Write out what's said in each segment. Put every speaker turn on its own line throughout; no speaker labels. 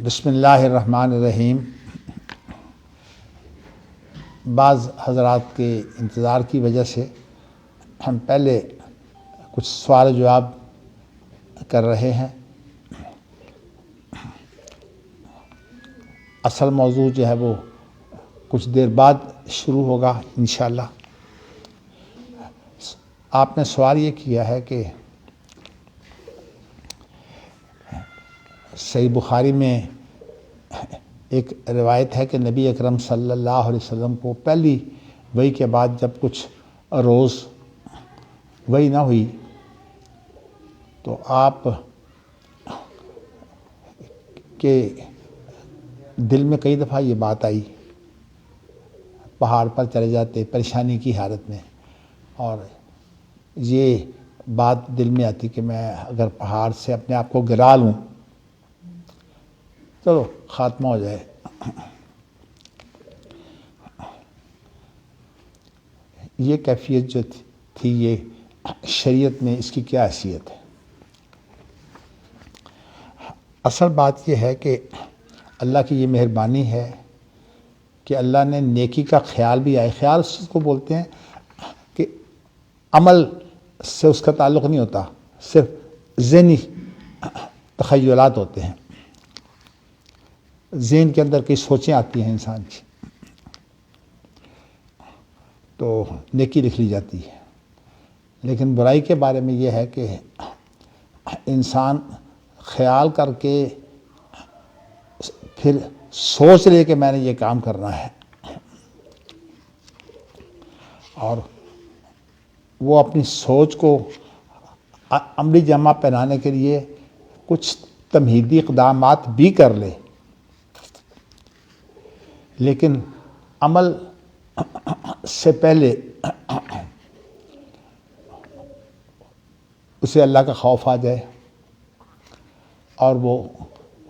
بسم اللہ الرحمن الرحیم۔ بعض حضرات کے انتظار کی وجہ سے ہم پہلے کچھ سوال جواب کر رہے ہیں۔ اصل موضوع جو ہے وہ کچھ دیر بعد شروع ہوگا انشاءاللہ۔ آپ نے سوال یہ کیا ہے کہ صحیح بخاری میں ایک روایت ہے کہ نبی اکرم صلی اللہ علیہ وسلم کو پہلی وحی کے بعد جب کچھ روز وحی نہ ہوئی تو آپ کے دل میں کئی دفعہ یہ بات آئی، پہاڑ پر چلے جاتے پریشانی کی حالت میں، اور یہ بات دل میں آتی کہ میں اگر پہاڑ سے اپنے آپ کو گرا لوں چلو خاتمہ ہو جائے۔ یہ کیفیت جو تھی یہ شریعت میں اس کی کیا حیثیت ہے؟ اصل بات یہ ہے کہ اللہ کی یہ مہربانی ہے کہ اللہ نے نیکی کا خیال بھی آئے۔ خیال اس چیز کو بولتے ہیں کہ عمل سے اس کا تعلق نہیں ہوتا، صرف ذہنی تخیلات ہوتے ہیں، ذہن کے اندر کئی سوچیں آتی ہیں انسان کی، تو نیکی لکھ لی جاتی ہے۔ لیکن برائی کے بارے میں یہ ہے کہ انسان خیال کر کے پھر سوچ لے کہ میں نے یہ کام کرنا ہے، اور وہ اپنی سوچ کو عملی جامہ پہنانے کے لیے کچھ تمہیدی اقدامات بھی کر لے، لیکن عمل سے پہلے اسے اللہ کا خوف آ جائے اور وہ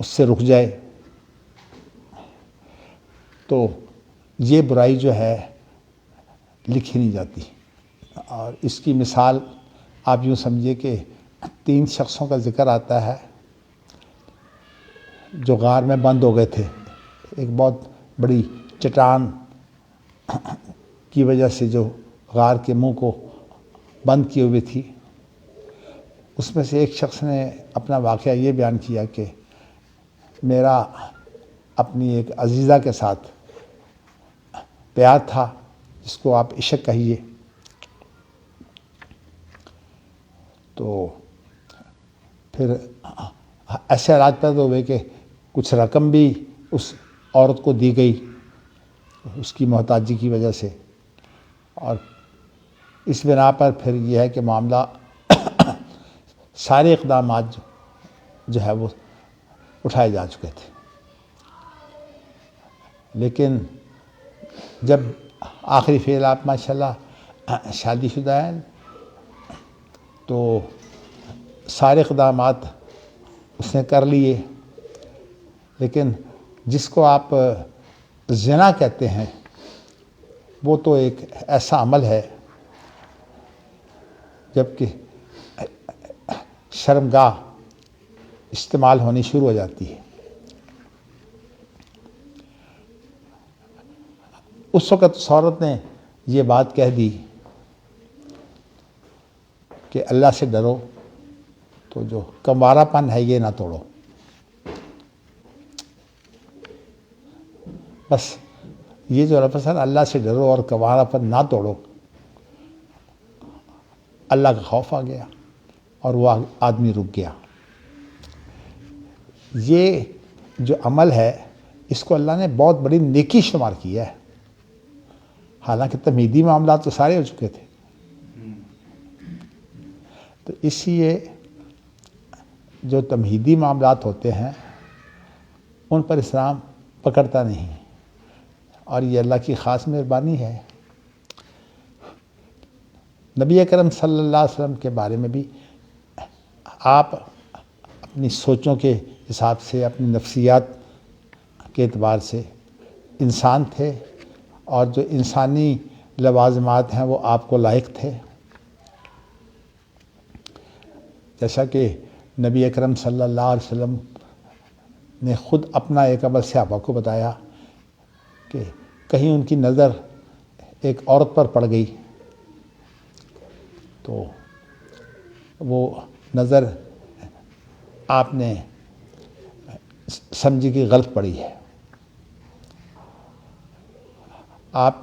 اس سے رک جائے، تو یہ برائی جو ہے لکھی نہیں جاتی۔ اور اس کی مثال آپ یوں سمجھیے کہ 3 شخصوں کا ذکر آتا ہے جو غار میں بند ہو گئے تھے، ایک بہت بڑی چٹان کی وجہ سے جو غار کے منہ کو بند کیے ہوئے تھی۔ اس میں سے ایک شخص نے اپنا واقعہ یہ بیان کیا کہ میرا اپنی ایک عزیزہ کے ساتھ پیار تھا، جس کو آپ عشق کہیے، تو پھر ایسے حالات پیدا ہوئے کہ کچھ رقم بھی اس عورت کو دی گئی اس کی محتاجی کی وجہ سے، اور اس بنا پر پھر یہ ہے کہ معاملہ سارے اقدامات جو ہے وہ اٹھائے جا چکے تھے، لیکن جب آخری فعل آپ ماشاءاللہ شادی شدہ ہیں تو سارے اقدامات اس نے کر لیے، لیکن جس کو آپ زنا کہتے ہیں وہ تو ایک ایسا عمل ہے جبکہ شرمگاہ استعمال ہونی شروع ہو جاتی ہے۔ اس وقت اس عورت نے یہ بات کہہ دی کہ اللہ سے ڈرو، تو جو کموارا پن ہے یہ نہ توڑو، بس یہ جو لفظ ہے اللہ سے ڈرو اور کموارا پن نہ توڑو، اللہ کا خوف آ گیا اور وہ آدمی رک گیا۔ یہ جو عمل ہے اس کو اللہ نے بہت بڑی نیکی شمار کیا ہے، حالانکہ تمہیدی معاملات تو سارے ہو چکے تھے۔ تو اس لیے جو تمہیدی معاملات ہوتے ہیں ان پر اسلام پکڑتا نہیں، اور یہ اللہ کی خاص مہربانی ہے۔ نبی اکرم صلی اللہ علیہ وسلم کے بارے میں بھی آپ اپنی سوچوں کے حساب سے، اپنی نفسیات کے اعتبار سے انسان تھے، اور جو انسانی لوازمات ہیں وہ آپ کو لائق تھے، جیسا کہ نبی اکرم صلی اللہ علیہ وسلم نے خود اپنا ایک عمل صحابہ کو بتایا کہ کہیں ان کی نظر ایک عورت پر پڑ گئی تو وہ نظر آپ نے سمجھی کہ غلط پڑی ہے. آپ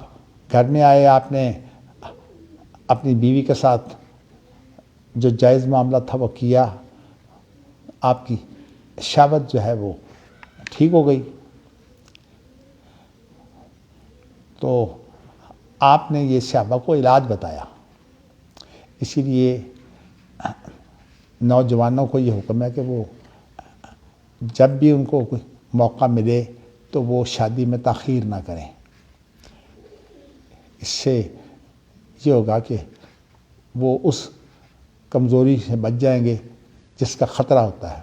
گھر میں آئے, آپ نے اپنی بیوی کے ساتھ جو جائز معاملہ تھا وہ کیا, آپ کی شہوت جو ہے وہ ٹھیک ہو گئی. تو آپ نے یہ صحابہ کو علاج بتایا. اسی لیے نوجوانوں کو یہ حکم ہے کہ وہ جب بھی ان کو کوئی موقع ملے تو وہ شادی میں تاخیر نہ کریں. اس سے یہ ہوگا کہ وہ اس کمزوری سے بچ جائیں گے جس کا خطرہ ہوتا ہے.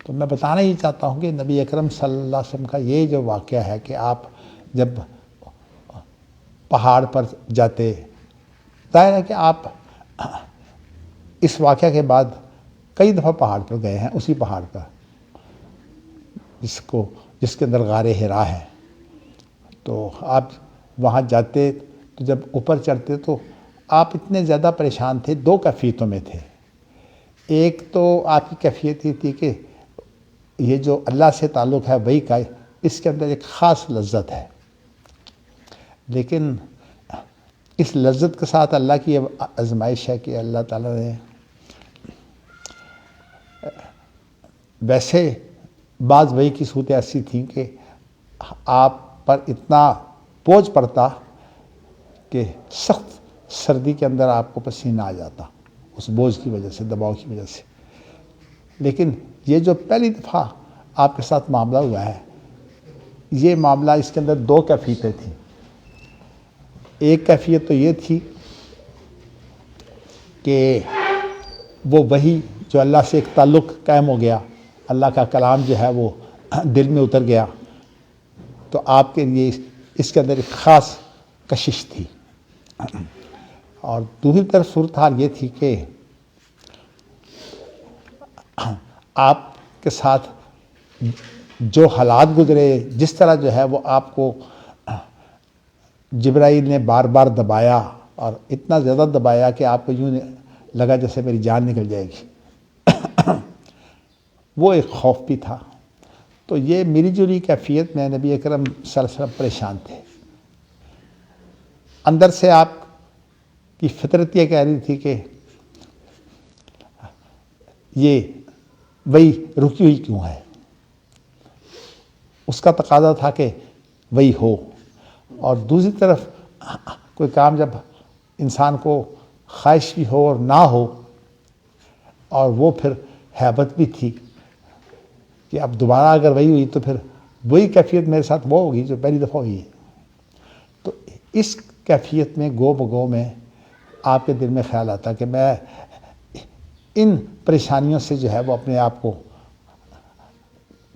تو میں بتانا یہ چاہتا ہوں کہ نبی اکرم صلی اللہ علیہ وسلم کا یہ جو واقعہ ہے کہ آپ جب پہاڑ پر جاتے, ظاہر ہے کہ آپ اس واقعہ کے بعد کئی دفعہ پہاڑ پر گئے ہیں, اسی پہاڑ پر جس کے اندر غار حرا ہے. تو آپ وہاں جاتے تو جب اوپر چڑھتے تو آپ اتنے زیادہ پریشان تھے. دو کیفیتوں میں تھے. ایک تو آپ کی کیفیت یہ تھی کہ یہ جو اللہ سے تعلق ہے وہی کا, اس کے اندر ایک خاص لذت ہے, لیکن اس لذت کے ساتھ اللہ کی آزمائش ہے کہ اللہ تعالیٰ نے ویسے بعض وہی کی صورتیں ایسی تھیں کہ آپ پر اتنا بوجھ پڑتا کہ سخت سردی کے اندر آپ کو پسینہ آ جاتا اس بوجھ کی وجہ سے, دباؤ کی وجہ سے. لیکن یہ جو پہلی دفعہ آپ کے ساتھ معاملہ ہوا ہے, یہ معاملہ اس کے اندر دو کیفیتیں تھیں. ایک کیفیت تو یہ تھی کہ وہ وہی جو اللہ سے ایک تعلق قائم ہو گیا, اللہ کا کلام جو ہے وہ دل میں اتر گیا, تو آپ کے لیے اس کے اندر ایک خاص کشش تھی. اور دوسری طرف صورتحال یہ تھی کہ آپ کے ساتھ جو حالات گزرے, جس طرح جو ہے وہ آپ کو جبرائیل نے بار بار دبایا, اور اتنا زیادہ دبایا کہ آپ کو یوں لگا جیسے میری جان نکل جائے گی. وہ ایک خوف بھی تھا. تو یہ ملی جلی کیفیت میں نبی اکرم صلی اللہ علیہ وسلم پریشان تھے. اندر سے آپ کی فطرت یہ کہہ رہی تھی کہ یہ وہی رکی ہوئی کیوں ہے, اس کا تقاضا تھا کہ وہی ہو. اور دوسری طرف کوئی کام جب انسان کو خواہش بھی ہو اور نہ ہو, اور وہ پھر ہیبت بھی تھی کہ اب دوبارہ اگر وہی ہوئی تو پھر وہی کیفیت میرے ساتھ وہ ہوگی جو پہلی دفعہ ہوئی ہے. تو اس کیفیت میں گو بگو میں آپ کے دل میں خیال آتا کہ میں ان پریشانیوں سے جو ہے وہ اپنے آپ کو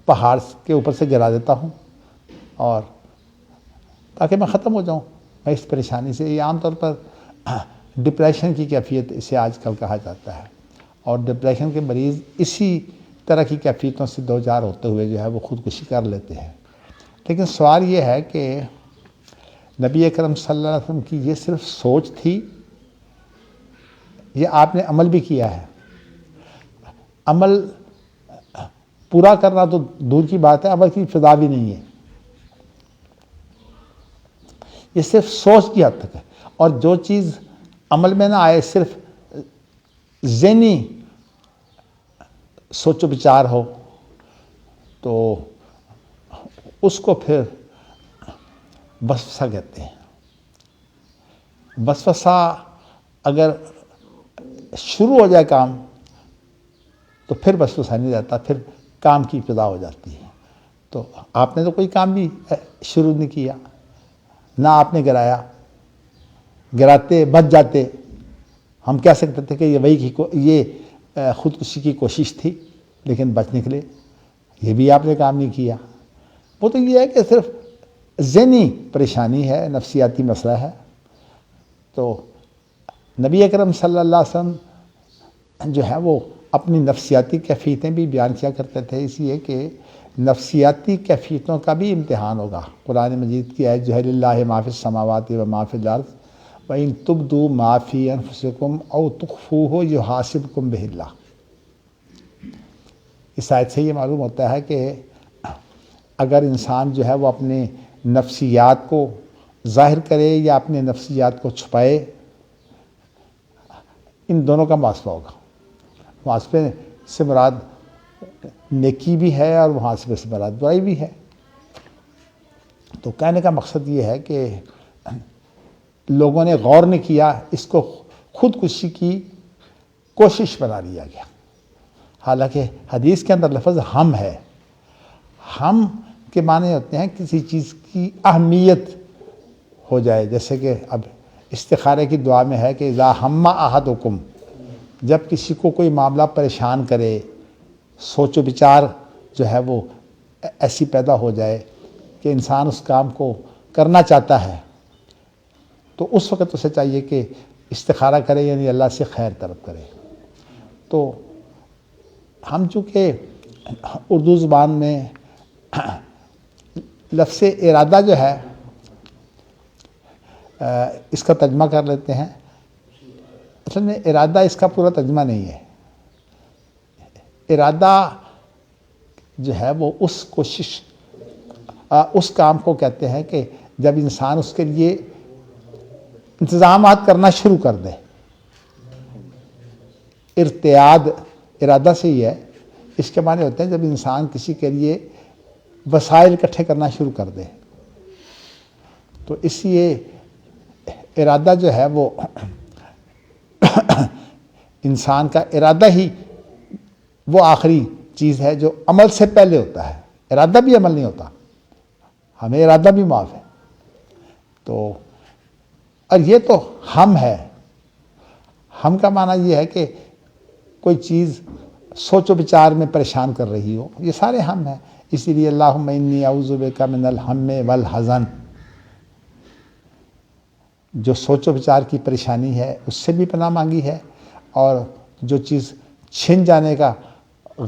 پہاڑ کے اوپر سے گرا دیتا ہوں, اور تاکہ میں ختم ہو جاؤں میں اس پریشانی سے. یہ عام طور پر ڈپریشن کی کیفیت اسے آج کل کہا جاتا ہے, اور ڈپریشن کے مریض اسی طرح کی کیفیتوں سے دوچار ہوتے ہوئے جو ہے وہ خودکشی کر لیتے ہیں. لیکن سوال یہ ہے کہ نبی اکرم صلی اللہ علیہ وسلم کی یہ صرف سوچ تھی, یہ آپ نے عمل بھی کیا ہے. عمل پورا کرنا تو دور کی بات ہے, عمل کی فضا بھی نہیں ہے. یہ صرف سوچ کی حد تک ہے, اور جو چیز عمل میں نہ آئے, صرف ذہنی سوچ و بچار ہو, تو اس کو پھر وسوسہ کہتے ہیں. وسوسہ اگر شروع ہو جائے کام تو پھر وسوسہ نہیں رہتا, پھر کام کی ابتدا ہو جاتی ہے. تو آپ نے تو کوئی کام بھی شروع نہیں کیا, نہ آپ نے گرایا. گراتے بچ جاتے, ہم کہہ سکتے تھے کہ یہ وہی یہ خودکشی کی کوشش تھی, لیکن بچ نکلے. یہ بھی آپ نے کام نہیں کیا. وہ تو یہ ہے کہ صرف ذہنی پریشانی ہے, نفسیاتی مسئلہ ہے. تو نبی اکرم صلی اللہ علیہ وسلم جو ہے وہ اپنی نفسیاتی کیفیتیں بھی بیان کیا کرتے تھے، اس لیے کہ نفسیاتی کیفیتوں کا بھی امتحان ہوگا۔ قرآن مجید کی آیت جو ہے للہ ما فی السماوات و ما فی الارض وَإِن تُبْدُوا مَا فِي أَنفُسِكُمْ أَوْ تُخْفُوهُ يُحَاسِبْكُم بِهِ اللَّهُ۔ اس آیت سے یہ معلوم ہوتا ہے کہ اگر انسان جو ہے وہ اپنے نفسیات کو ظاہر کرے یا اپنے نفسیات کو چھپائے، ان دونوں کا محاسبہ ہوگا۔ محاسبے سے مراد نیکی بھی ہے اور محاسبے سے مراد برائی بھی ہے۔ تو کہنے کا مقصد یہ ہے کہ لوگوں نے غور نہیں کیا، اس کو خودکشی کی کوشش بنا لیا گیا۔ حالانکہ حدیث کے اندر لفظ ہم ہے۔ ہم کے معنی ہوتے ہیں کسی چیز کی اہمیت ہو جائے، جیسے کہ اب استخارے کی دعا میں ہے کہ اذا ہم احدکم، جب کسی کو کوئی معاملہ پریشان کرے، سوچ و بچار جو ہے وہ ایسی پیدا ہو جائے کہ انسان اس کام کو کرنا چاہتا ہے، تو اس وقت اسے چاہیے کہ استخارہ کرے، یعنی اللہ سے خیر طلب کرے۔ تو ہم چونکہ اردو زبان میں لفظ ارادہ جو ہے اس کا ترجمہ کر لیتے ہیں۔ اصل میں ارادہ اس کا پورا ترجمہ نہیں ہے۔ ارادہ جو ہے وہ اس کوشش، اس کام کو کہتے ہیں کہ جب انسان اس کے لیے انتظامات کرنا شروع کر دے۔ ارتیاد ارادہ سے ہی ہے، اس کے معنی ہوتے ہیں جب انسان کسی کے لیے وسائل اکٹھے کرنا شروع کر دے۔ تو اس لیے ارادہ جو ہے وہ انسان کا ارادہ ہی وہ آخری چیز ہے جو عمل سے پہلے ہوتا ہے۔ ارادہ بھی عمل نہیں ہوتا، ہمیں ارادہ بھی معاف ہے۔ تو اور یہ تو ہم ہے۔ ہم کا معنی یہ ہے کہ کوئی چیز سوچ و بچار میں پریشان کر رہی ہو، یہ سارے ہم ہیں۔ اسی لیے اللہم انی اعوذ بک من الہم والحزن، جو سوچ و بچار کی پریشانی ہے اس سے بھی پناہ مانگی ہے، اور جو چیز چھن جانے کا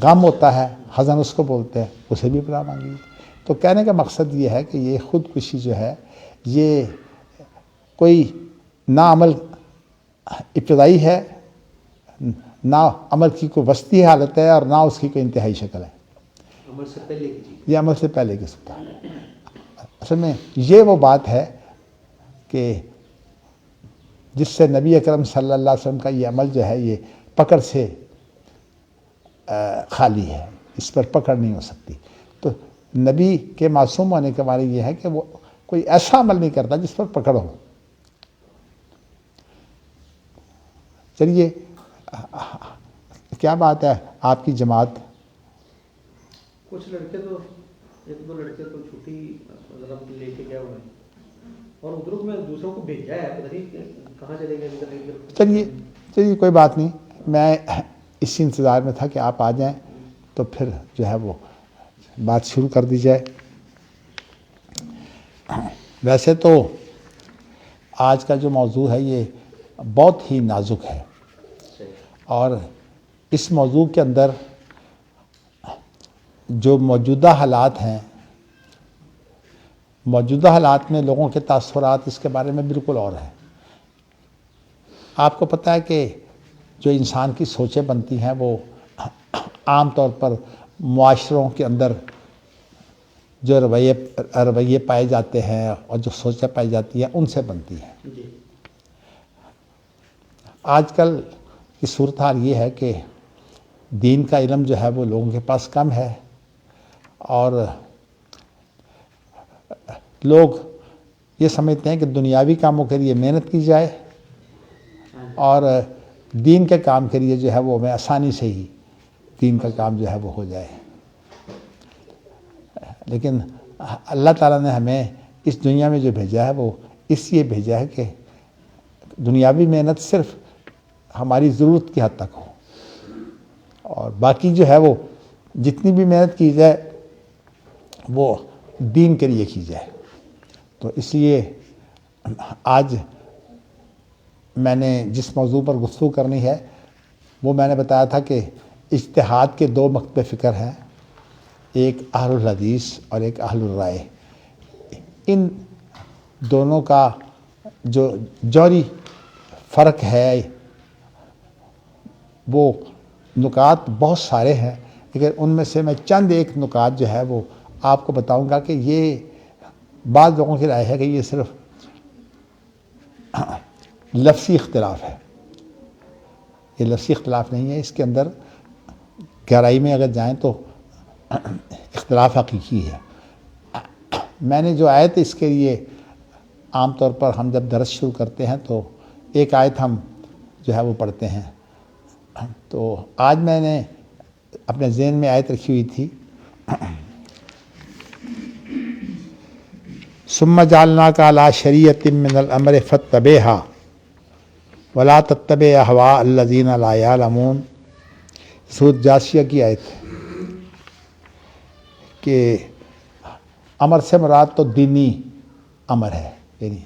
غم ہوتا ہے، حزن اس کو بولتے ہیں، اسے بھی پناہ مانگی ہے۔ تو کہنے کا مقصد یہ ہے کہ یہ خودکشی جو ہے یہ کوئی نہ عمل ابتدائی ہے، نہ عمل کی کوئی وسطی حالت ہے، اور نہ اس کی کوئی انتہائی شکل ہے۔
عمل سے پہلے کی چیز،
یہ عمل سے پہلے کی سطح ہے۔ اصل میں یہ وہ بات ہے کہ جس سے نبی اکرم صلی اللہ علیہ وسلم کا یہ عمل جو ہے یہ پکڑ سے خالی ہے، اس پر پکڑ نہیں ہو سکتی۔ تو نبی کے معصوم ہونے کے معنی یہ ہے کہ وہ کوئی ایسا عمل نہیں کرتا جس پر پکڑ ہو۔ چلیے، کیا بات ہے آپ کی جماعت؟
کچھ لڑکے تو ایک دو لڑکے تو چھٹی مطلب لے کے گئے ہوئے ہیں، اور ادھر میں دوسروں کو بھیجا ہے، پتہ نہیں کہاں چلے گئے۔
چلیے کوئی بات نہیں، میں اسی انتظار میں تھا کہ آپ آ جائیں تو پھر جو ہے وہ بات شروع کر دی جائے۔ ویسے تو آج کا جو موضوع ہے یہ بہت ہی نازک ہے، اور اس موضوع کے اندر جو موجودہ حالات ہیں، موجودہ حالات میں لوگوں کے تاثرات اس کے بارے میں بالکل اور ہیں۔ آپ کو پتہ ہے کہ جو انسان کی سوچیں بنتی ہیں وہ عام طور پر معاشروں کے اندر جو رویے پائے جاتے ہیں اور جو سوچیں پائی جاتی ہیں ان سے بنتی ہیں۔ آج کل کی صورتحال یہ ہے کہ دین کا علم جو ہے وہ لوگوں کے پاس کم ہے، اور لوگ یہ سمجھتے ہیں کہ دنیاوی کاموں کے لیے محنت کی جائے اور دین کے کام کے لیے جو ہے وہ ہمیں آسانی سے ہی دین کا کام جو ہے وہ ہو جائے۔ لیکن اللہ تعالیٰ نے ہمیں اس دنیا میں جو بھیجا ہے وہ اس لیے بھیجا ہے کہ دنیاوی محنت صرف ہماری ضرورت کی حد تک ہو، اور باقی جو ہے وہ جتنی بھی محنت کی جائے وہ دین کے لیے کی جائے۔ تو اس لیے آج میں نے جس موضوع پر گفتگو کرنی ہے وہ میں نے بتایا تھا کہ اجتہاد کے دو مکتب فکر ہیں، ایک اہل الحدیث اور ایک اہل الرائے۔ ان دونوں کا جو جوہری فرق ہے وہ نکات بہت سارے ہیں، لیکن ان میں سے میں چند ایک نکات جو ہے وہ آپ کو بتاؤں گا کہ یہ بعض لوگوں کی رائے ہے کہ یہ صرف لفظی اختلاف ہے۔ یہ لفظی اختلاف نہیں ہے، اس کے اندر گہرائی میں اگر جائیں تو اختلاف حقیقی ہے۔ میں نے جو آیت اس کے لیے عام طور پر ہم جب درس شروع کرتے ہیں تو ایک آیت ہم جو ہے وہ پڑھتے ہیں، تو آج میں نے اپنے ذہن میں آیت رکھی ہوئی تھی، ثم جعلناک علی شریعۃ من الامر فاتبعها ولا تتبع اہواء الذین لا یعلمون۔ سورۃ جاثیہ کی آیت ہے کہ امر سے مراد تو دینی امر ہے، یعنی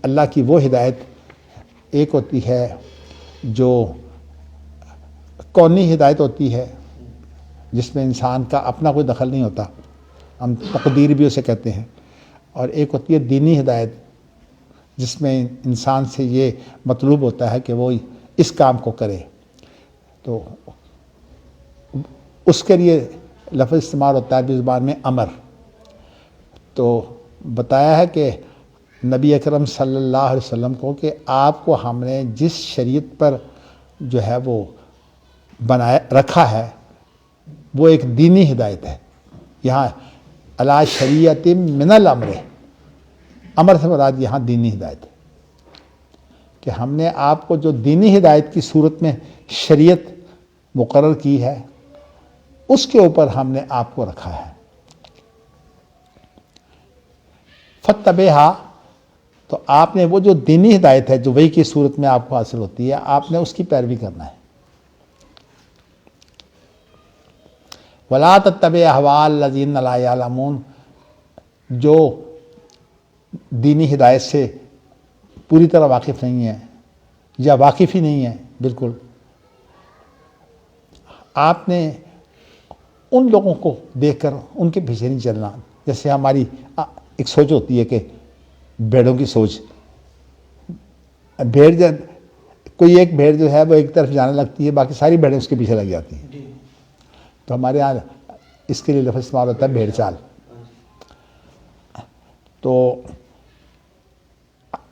اللہ کی وہ ہدایت ایک ہوتی ہے جو کونی ہدایت ہوتی ہے جس میں انسان کا اپنا کوئی دخل نہیں ہوتا، ہم تقدیر بھی اسے کہتے ہیں، اور ایک ہوتی ہے دینی ہدایت جس میں انسان سے یہ مطلوب ہوتا ہے کہ وہ اس کام کو کرے۔ تو اس کے لیے لفظ استعمال ہوتا ہے زبان میں امر۔ تو بتایا ہے کہ نبی اکرم صلی اللہ علیہ وسلم کو کہ آپ کو ہم نے جس شریعت پر جو ہے وہ بنایا رکھا ہے وہ ایک دینی ہدایت ہے۔ یہاں علی شریعت من الامر، امر سے مراد یہاں دینی ہدایت ہے کہ ہم نے آپ کو جو دینی ہدایت کی صورت میں شریعت مقرر کی ہے اس کے اوپر ہم نے آپ کو رکھا ہے۔ فاتبعھا، تو آپ نے وہ جو دینی ہدایت ہے جو وحی کی صورت میں آپ کو حاصل ہوتی ہے، آپ نے اس کی پیروی کرنا ہے۔ ولا تتبع اہواء الذین لا یعلمون، جو دینی ہدایت سے پوری طرح واقف نہیں ہے یا واقف ہی نہیں ہے بالکل، آپ نے ان لوگوں کو دیکھ کر ان کے پیچھے نہیں چلنا۔ جیسے ہماری ایک سوچ ہوتی ہے کہ بھیڑوں کی سوچ، بھیڑ کوئی ایک بھیڑ جو ہے وہ ایک طرف جانے لگتی ہے، باقی ساری بھیڑیں اس کے پیچھے لگ جاتی ہیں۔ تو ہمارے یہاں اس کے لیے لفظ استعمال ہوتا ہے بھیڑ چال۔ تو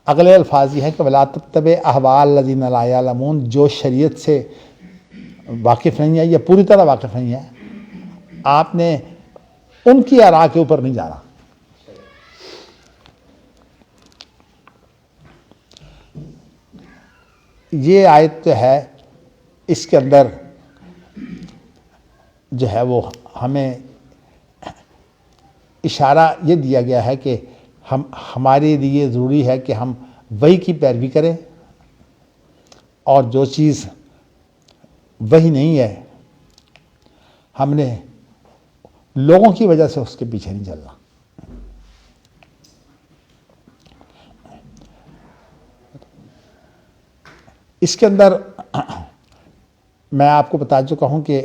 اگلے الفاظ یہ ہیں کہ ولا تتبع اہواء الذین لا یعلمون، جو شریعت سے واقف نہیں ہے یا پوری طرح واقف نہیں ہے، آپ نے ان کی آراء کے اوپر نہیں جانا۔ یہ آیت جو ہے اس کے اندر جو ہے وہ ہمیں اشارہ یہ دیا گیا ہے کہ ہمارے لیے ضروری ہے کہ ہم وحی کی پیروی کریں، اور جو چیز وحی نہیں ہے ہم نے لوگوں کی وجہ سے اس کے پیچھے نہیں چلنا۔ اس کے اندر میں آپ کو بتا چکا ہوں کہ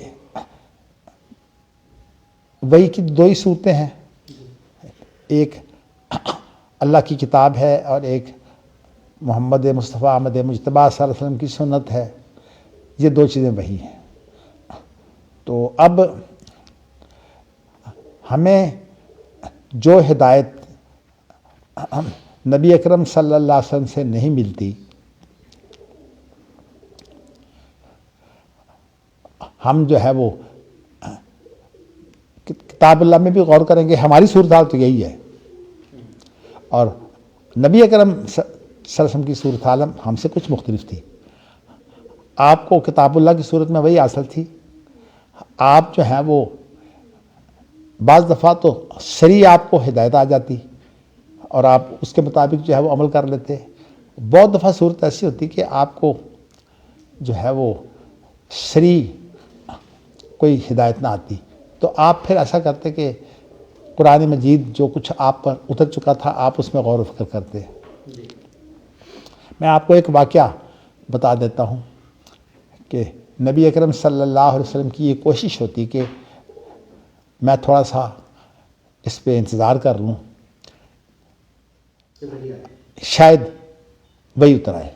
وحی کی دو ہی صورتیں ہیں، ایک اللہ کی کتاب ہے اور ایک محمد مصطفیٰ احمد مجتبیٰ صلی اللہ علیہ وسلم کی سنت ہے۔ یہ دو چیزیں وحی ہیں۔ تو اب ہمیں جو ہدایت نبی اکرم صلی اللہ علیہ وسلم سے نہیں ملتی، ہم جو ہے وہ کتاب اللہ میں بھی غور کریں گے۔ ہماری صورتحال تو یہی ہے، اور نبی اکرم صلی اللہ علیہ وسلم کی صورتحال ہم سے کچھ مختلف تھی۔ آپ کو کتاب اللہ کی صورت میں وہی حاصل تھی، آپ جو ہیں وہ بعض دفعہ تو صریح آپ کو ہدایت آ جاتی اور آپ اس کے مطابق جو ہے وہ عمل کر لیتے، بہت دفعہ صورت ایسی ہوتی کہ آپ کو جو ہے وہ صریح کوئی ہدایت نہ آتی، تو آپ پھر ایسا کرتے کہ قرآن مجید جو کچھ آپ پر اتر چکا تھا آپ اس میں غور و فکر کرتے۔ میں آپ کو ایک واقعہ بتا دیتا ہوں کہ نبی اکرم صلی اللہ علیہ وسلم کی یہ کوشش ہوتی کہ میں تھوڑا سا اس پہ انتظار کر لوں، شاید وہی اتر آئے۔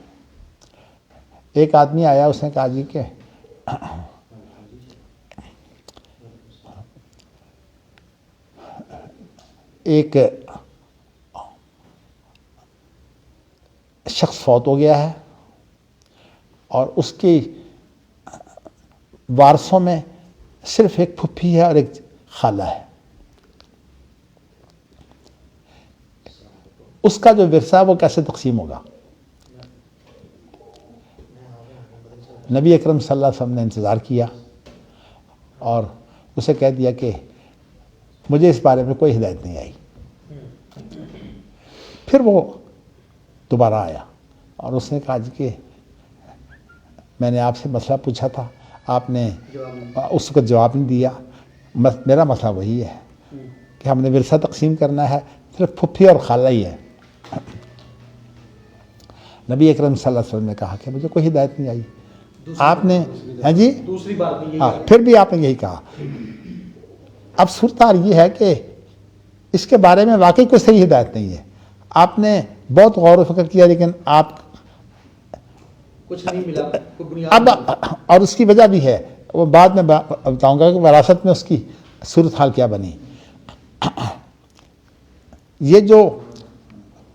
ایک آدمی آیا، اس نے کہا جی کہ ایک شخص فوت ہو گیا ہے اور اس کی وارثوں میں صرف ایک پھپھی ہے اور ایک خالہ ہے۔ اس کا جو ورثہ ہے وہ کیسے تقسیم ہوگا؟ نبی اکرم صلی اللہ علیہ وسلم نے انتظار کیا اور اسے کہہ دیا کہ مجھے اس بارے میں کوئی ہدایت نہیں آئی۔ پھر وہ دوبارہ آیا اور اس نے کہا جی کہ میں نے آپ سے مسئلہ پوچھا تھا، آپ نے اس کو جواب نہیں دیا، میرا مسئلہ وہی ہے کہ ہم نے ورثہ تقسیم کرنا ہے، صرف پھپھی اور خالہ ہی ہے۔ نبی اکرم صلی اللہ علیہ وسلم نے کہا کہ مجھے کوئی ہدایت نہیں آئی۔ آپ نے ہاں جی
دوسری بات بھی
ہاں پھر بھی آپ نے یہی کہا۔ اب صورتحال یہ ہے کہ اس کے بارے میں واقعی کوئی صحیح ہدایت نہیں ہے۔ آپ نے بہت غور و فکر کیا لیکن آپ
کچھ نہیں ملا، کوئی بنیاد
اب
نہیں۔
اور اس کی وجہ بھی ہے، وہ بعد میں بتاؤں گا کہ وراثت میں اس کی صورتحال کیا بنی۔ یہ جو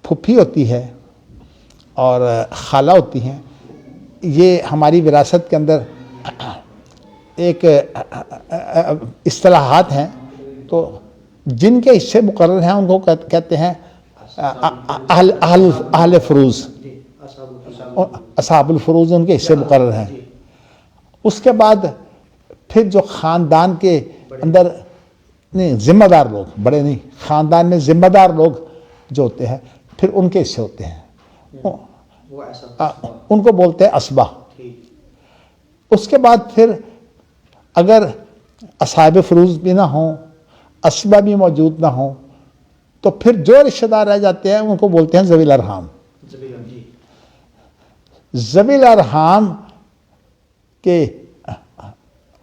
پھپھی ہوتی ہے اور خالہ ہوتی ہیں، یہ ہماری وراثت کے اندر ایک اصطلاحات ہیں، تو جن کے حصے مقرر ہیں ان کو کہتے ہیں اہل فروض،
جی،
اصحاب الفروض ان کے حصے مقرر ہیں۔ اس کے بعد پھر جو خاندان کے اندر نہیں ذمہ دار لوگ، بڑے نہیں، خاندان میں ذمہ دار لوگ جو ہوتے ہیں پھر ان کے حصے ہوتے ہیں،
وہ ایسا
ان کو بولتے ہیں اسبا۔
ٹھیک،
اس کے بعد پھر اگر اصحاب فروض بھی نہ ہوں، اسبا بھی موجود نہ ہوں، تو پھر جو رشتہ دار رہ جاتے ہیں ان کو بولتے ہیں ذوی الارحام۔
جی،
ذوی الارحام کے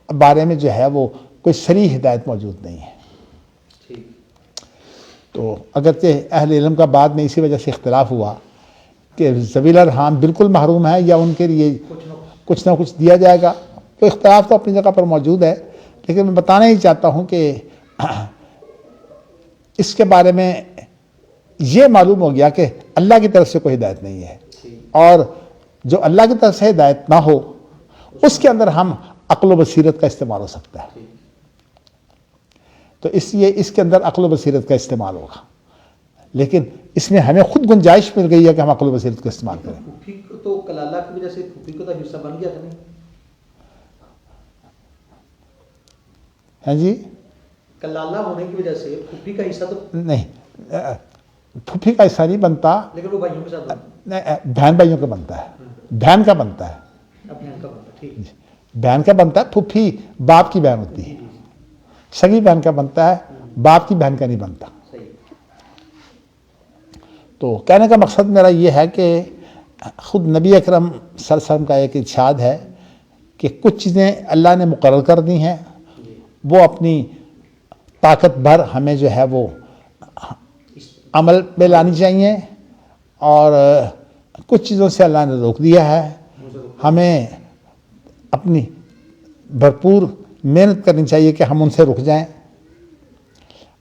بارے میں جو ہے وہ کوئی صریح ہدایت موجود نہیں ہے۔
ٹھیک،
تو اگرچہ اہل علم کا بعد میں اسی وجہ سے اختلاف ہوا کہ ذوی الارحام بالکل محروم ہے یا ان کے لیے کچھ نہ کچھ دیا جائے گا، تو اختلاف تو اپنی جگہ پر موجود ہے، لیکن میں بتانا ہی چاہتا ہوں کہ اس کے بارے میں یہ معلوم ہو گیا کہ اللہ کی طرف سے کوئی ہدایت نہیں ہے، اور جو اللہ کی طرف سے ہدایت نہ ہو اس کے اندر ہم عقل و بصیرت کا استعمال ہو سکتا ہے، تو اس لیے اس کے اندر عقل و بصیرت کا استعمال ہوگا، لیکن اس میں ہمیں خود گنجائش مل گئی ہے کہ ہم عقل و بصیرت کا استعمال کریں۔
پھوپھی کو تو کلالہ کی وجہ سے پھوپھی کو تو حصہ بن گیا تھا نہیں؟
ہیں جی
کلالہ ہونے کی وجہ سے پھوپھی کا حصہ تو،
نہیں، پھوپھی کا حصہ نہیں بنتا،
لیکن وہ بھائیوں کے ساتھ بنا،
نہیں، بہن بھائیوں کا بنتا ہے، بہن کا بنتا ہے،
اب بہن کا بنتا، ٹھیک،
بہن کا بنتا ہے، پھوپھی باپ کی بہن ہوتی ہے، سگی بہن کا بنتا ہے، باپ کی بہن کا نہیں بنتا۔
صحیح،
تو کہنے کا مقصد میرا یہ ہے کہ خود نبی اکرم صلی اللہ علیہ وسلم کا ایک ارشاد ہے کہ کچھ چیزیں اللہ نے مقرر کر دی ہیں، وہ اپنی طاقت بھر ہمیں جو ہے وہ عمل میں لانی چاہیے، اور کچھ چیزوں سے اللہ نے روک دیا ہے، ہمیں اپنی بھرپور محنت کرنی چاہیے کہ ہم ان سے رک جائیں،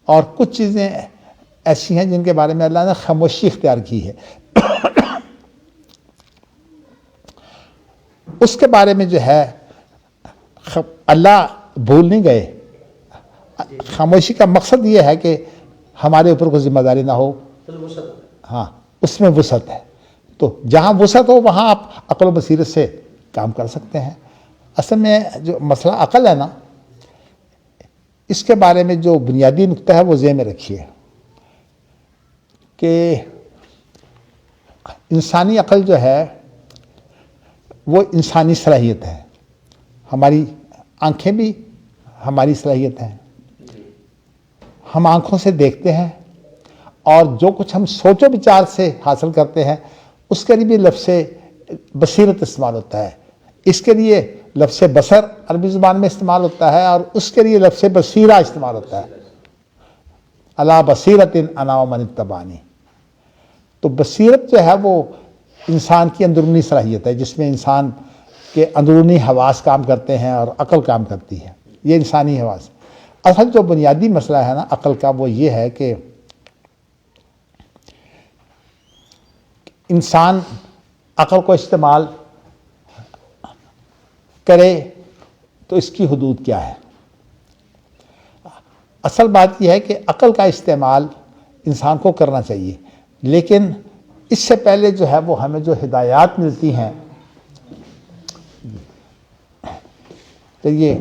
اور کچھ چیزیں ایسی ہیں جن کے بارے میں اللہ نے خاموشی اختیار کی ہے، اس کے بارے میں جو ہے اللہ بھول نہیں گئے۔ خاموشی کا مقصد یہ ہے کہ ہمارے اوپر کوئی ذمہ داری نہ ہو،
چلو وہ سب
ہاں اس میں وسعت ہے، تو جہاں وسعت ہو وہاں آپ عقل و بصیرت سے کام کر سکتے ہیں۔ اصل میں جو مسئلہ عقل ہے نا، اس کے بارے میں جو بنیادی نقطہ ہے وہ ذہن میں رکھیے کہ انسانی عقل جو ہے وہ انسانی صلاحیت ہے، ہماری آنکھیں بھی ہماری صلاحیت ہیں، ہم آنکھوں سے دیکھتے ہیں، اور جو کچھ ہم سوچ و بچار سے حاصل کرتے ہیں اس کے لیے بھی لفظ بصیرت استعمال ہوتا ہے، اس کے لیے لفظ بصر عربی زبان میں استعمال ہوتا ہے اور اس کے لیے لفظ بصیرہ استعمال ہوتا ہے، علی بصیرۃ انا ومن اتبعنی۔ تو بصیرت جو ہے وہ انسان کی اندرونی صلاحیت ہے جس میں انسان کے اندرونی حواس کام کرتے ہیں اور عقل کام کرتی ہے، یہ انسانی حواس۔ اصل جو بنیادی مسئلہ ہے نا عقل کا وہ یہ ہے کہ انسان عقل کو استعمال کرے تو اس کی حدود کیا ہے۔ اصل بات یہ ہے کہ عقل کا استعمال انسان کو کرنا چاہیے، لیکن اس سے پہلے جو ہے وہ ہمیں جو ہدایات ملتی ہیں، تو یہ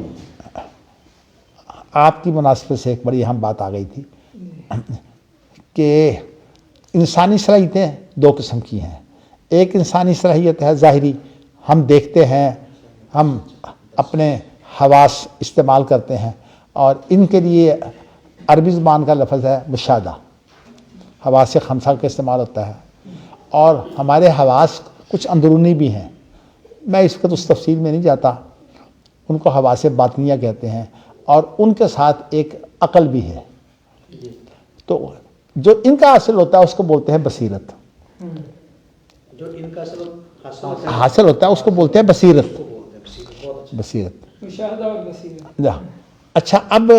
آپ کی مناسبت سے ایک بڑی اہم بات آ گئی تھی کہ انسانی صلاحیتیں دو قسم کی ہیں۔ ایک انسانی صلاحیت ہے ظاہری، ہم دیکھتے ہیں، ہم اپنے حواس استعمال کرتے ہیں، اور ان کے لیے عربی زبان کا لفظ ہے مشاہدہ، حواس خمسہ کا استعمال ہوتا ہے۔ اور ہمارے حواس کچھ اندرونی بھی ہیں، میں اس وقت اس تفصیل میں نہیں جاتا، ان کو حواس باطنیہ کہتے ہیں، اور ان کے ساتھ ایک عقل بھی ہے۔ تو جو ان کا حاصل ہوتا ہے اس کو بولتے ہیں بصیرت،
جو ان کا اصل
حاصل ہوتا ہے اس کو بولتے ہیں بصیرت، بصیرت،
مشاہدہ اور بصیرت۔
جا۔ اچھا، اب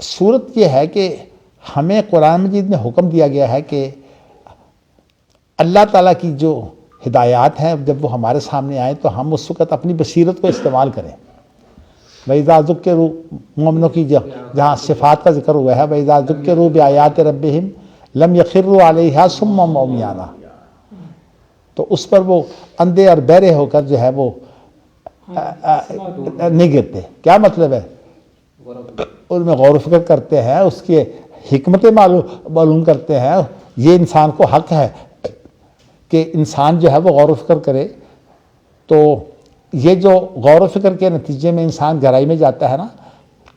صورت یہ ہے کہ ہمیں قرآن مجید میں حکم دیا گیا ہے کہ اللہ تعالیٰ کی جو ہدایات ہیں جب وہ ہمارے سامنے آئیں تو ہم اس وقت اپنی بصیرت کو استعمال کریں۔ وَإِذَا ذُكِّرُوا، مومنوں کی جہاں صفات کا ذکر ہوا ہے، وَإِذَا ذُكِّرُوا بِآيَاتِ رَبِّهِمْ لَمْ يَخِرُّوا عَلَيْهَا صُمًّا وَعُمْيَانًا، تو اس پر وہ اندھے اور بہرے ہو کر جو ہے وہ نہیں گرتے۔ کیا مطلب ہے؟ ان میں غور و فکر کرتے ہیں، اس کے حکمتیں معلوم کرتے ہیں۔ یہ انسان کو حق ہے کہ انسان جو ہے وہ غور و فکر کرے، تو یہ جو غور و فکر کے نتیجے میں انسان گہرائی میں جاتا ہے نا،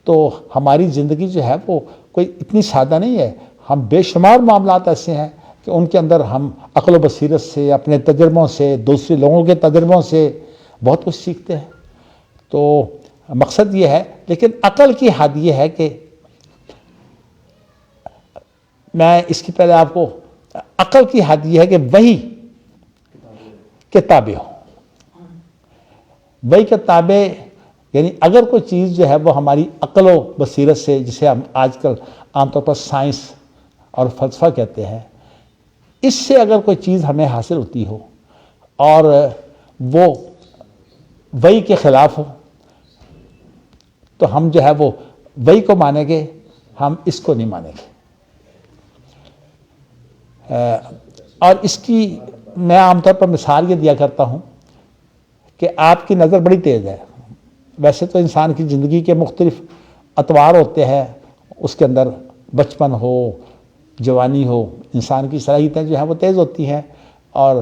تو ہماری زندگی جو ہے وہ کوئی اتنی سادہ نہیں ہے۔ ہم بے شمار معاملات ایسے ہیں کہ ان کے اندر ہم عقل و بصیرت سے، اپنے تجربوں سے، دوسرے لوگوں کے تجربوں سے بہت کچھ سیکھتے ہیں۔ تو مقصد یہ ہے، لیکن عقل کی حد یہ ہے کہ میں اس کی پہلے آپ کو، عقل کی حد یہ ہے کہ وہی کتابیں ہوں، وہی کتابیں، یعنی اگر کوئی چیز جو ہے وہ ہماری عقل و بصیرت سے، جسے ہم آج کل عام طور پر سائنس اور فلسفہ کہتے ہیں، اس سے اگر کوئی چیز ہمیں حاصل ہوتی ہو اور وہ وہی کے خلاف ہو تو ہم جو ہے وہ وہی کو مانیں گے، ہم اس کو نہیں مانیں گے۔ اور اس کی میں عام طور پر مثال یہ دیا کرتا ہوں کہ آپ کی نظر بڑی تیز ہے، ویسے تو انسان کی زندگی کے مختلف اطوار ہوتے ہیں، اس کے اندر بچپن ہو، جوانی ہو، انسان کی صلاحیتیں جو ہیں وہ تیز ہوتی ہیں، اور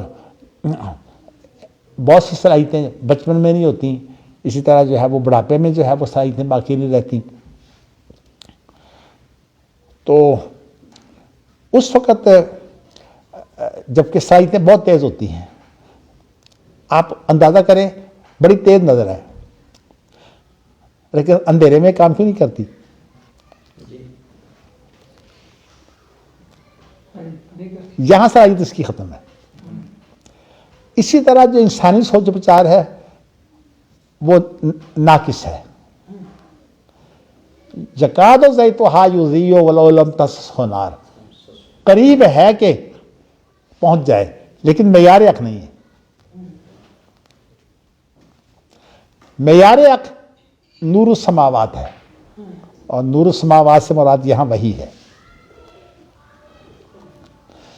بہت سی صلاحیتیں بچپن میں نہیں ہوتی، اسی طرح جو ہے وہ بڑھاپے میں جو ہے وہ صلاحیتیں باقی نہیں رہتی۔ تو اس وقت جب کہ صلاحیتیں بہت تیز ہوتی ہیں، آپ اندازہ کریں بڑی تیز نظر ہے، لیکن اندھیرے میں کام کیوں نہیں کرتی؟ یہاں صلاحیت اس کی ختم ہے۔ اسی طرح جو انسانی سوچ بچار ہے وہ ناقص ہے۔ یکاد زیتها یضیء ولو لم تمسسہ نار، قریب ہے کہ پہنچ جائے لیکن معیار حق نہیں ہے۔ معیار حق نور السماوات ہے، اور نور السماوات سے مراد یہاں وہی ہے،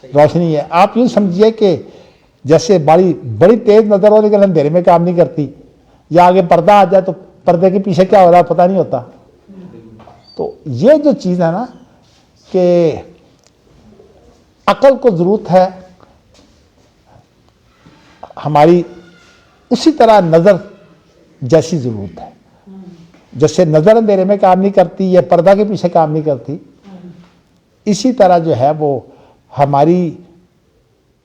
روشنی ہے۔ آپ یوں سمجھیے کہ جیسے بڑی تیز نظر ہو لیکن اندھیرے میں کام نہیں کرتی، یا آگے پردہ آ جائے تو پردے کے پیچھے کیا ہو رہا ہے پتہ نہیں ہوتا۔ تو یہ جو چیز ہے نا کہ عقل کو ضرورت ہے ہماری، اسی طرح نظر جیسی ضرورت ہے۔ جیسے نظر اندھیرے میں کام نہیں کرتی یا پردہ کے پیچھے کام نہیں کرتی، اسی طرح جو ہے وہ ہماری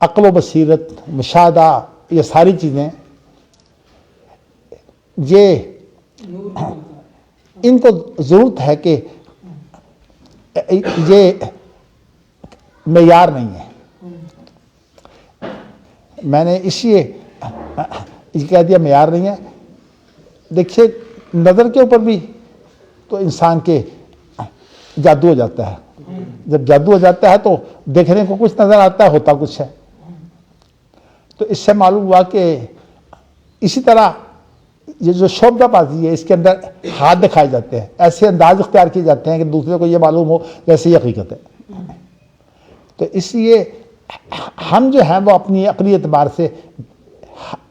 عقل و بصیرت، مشاہدہ، یہ ساری چیزیں یہ ان کو ضرورت ہے کہ یہ معیار نہیں ہے. میں نے اس لیے کہہ دیا معیار نہیں ہے. دیکھیے نظر کے اوپر بھی تو انسان کے جادو ہو جاتا ہے. جب جادو ہو جاتا ہے تو دیکھنے کو کچھ نظر آتا ہے, ہوتا کچھ ہے. تو اس سے معلوم ہوا کہ اسی طرح یہ جو شعبہ بازی ہے اس کے اندر ہاتھ دکھائے جاتے ہیں, ایسے انداز اختیار کیے جاتے ہیں کہ دوسرے کو یہ معلوم ہو جیسے یہ حقیقت ہے. تو اس لیے ہم جو ہیں وہ اپنی عقلی اعتبار سے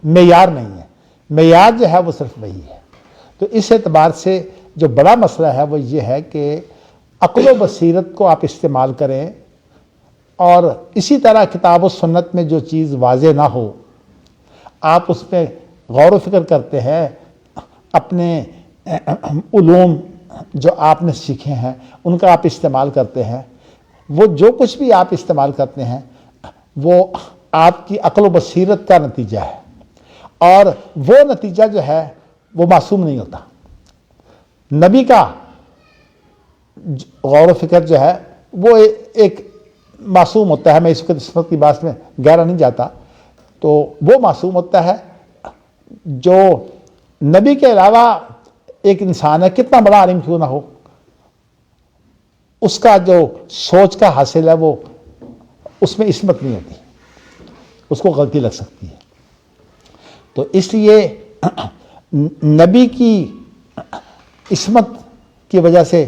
معیار نہیں ہے. معیار جو ہے وہ صرف وہی ہے. تو اس اعتبار سے جو بڑا مسئلہ ہے وہ یہ ہے کہ عقل و بصیرت کو آپ استعمال کریں, اور اسی طرح کتاب و سنت میں جو چیز واضح نہ ہو آپ اس پہ غور و فکر کرتے ہیں. اپنے علوم جو آپ نے سیکھے ہیں ان کا آپ استعمال کرتے ہیں. وہ جو کچھ بھی آپ استعمال کرتے ہیں وہ آپ کی عقل و بصیرت کا نتیجہ ہے, اور وہ نتیجہ جو ہے وہ معصوم نہیں ہوتا. نبی کا غور و فکر جو ہے وہ ایک معصوم ہوتا ہے. میں اس قسمت کی بات میں گہرا نہیں جاتا. تو وہ معصوم ہوتا ہے. جو نبی کے علاوہ ایک انسان ہے, کتنا بڑا عالم کیوں نہ ہو, اس کا جو سوچ کا حاصل ہے وہ اس میں عصمت نہیں ہوتی, اس کو غلطی لگ سکتی ہے. تو اس لیے نبی کی عصمت کی وجہ سے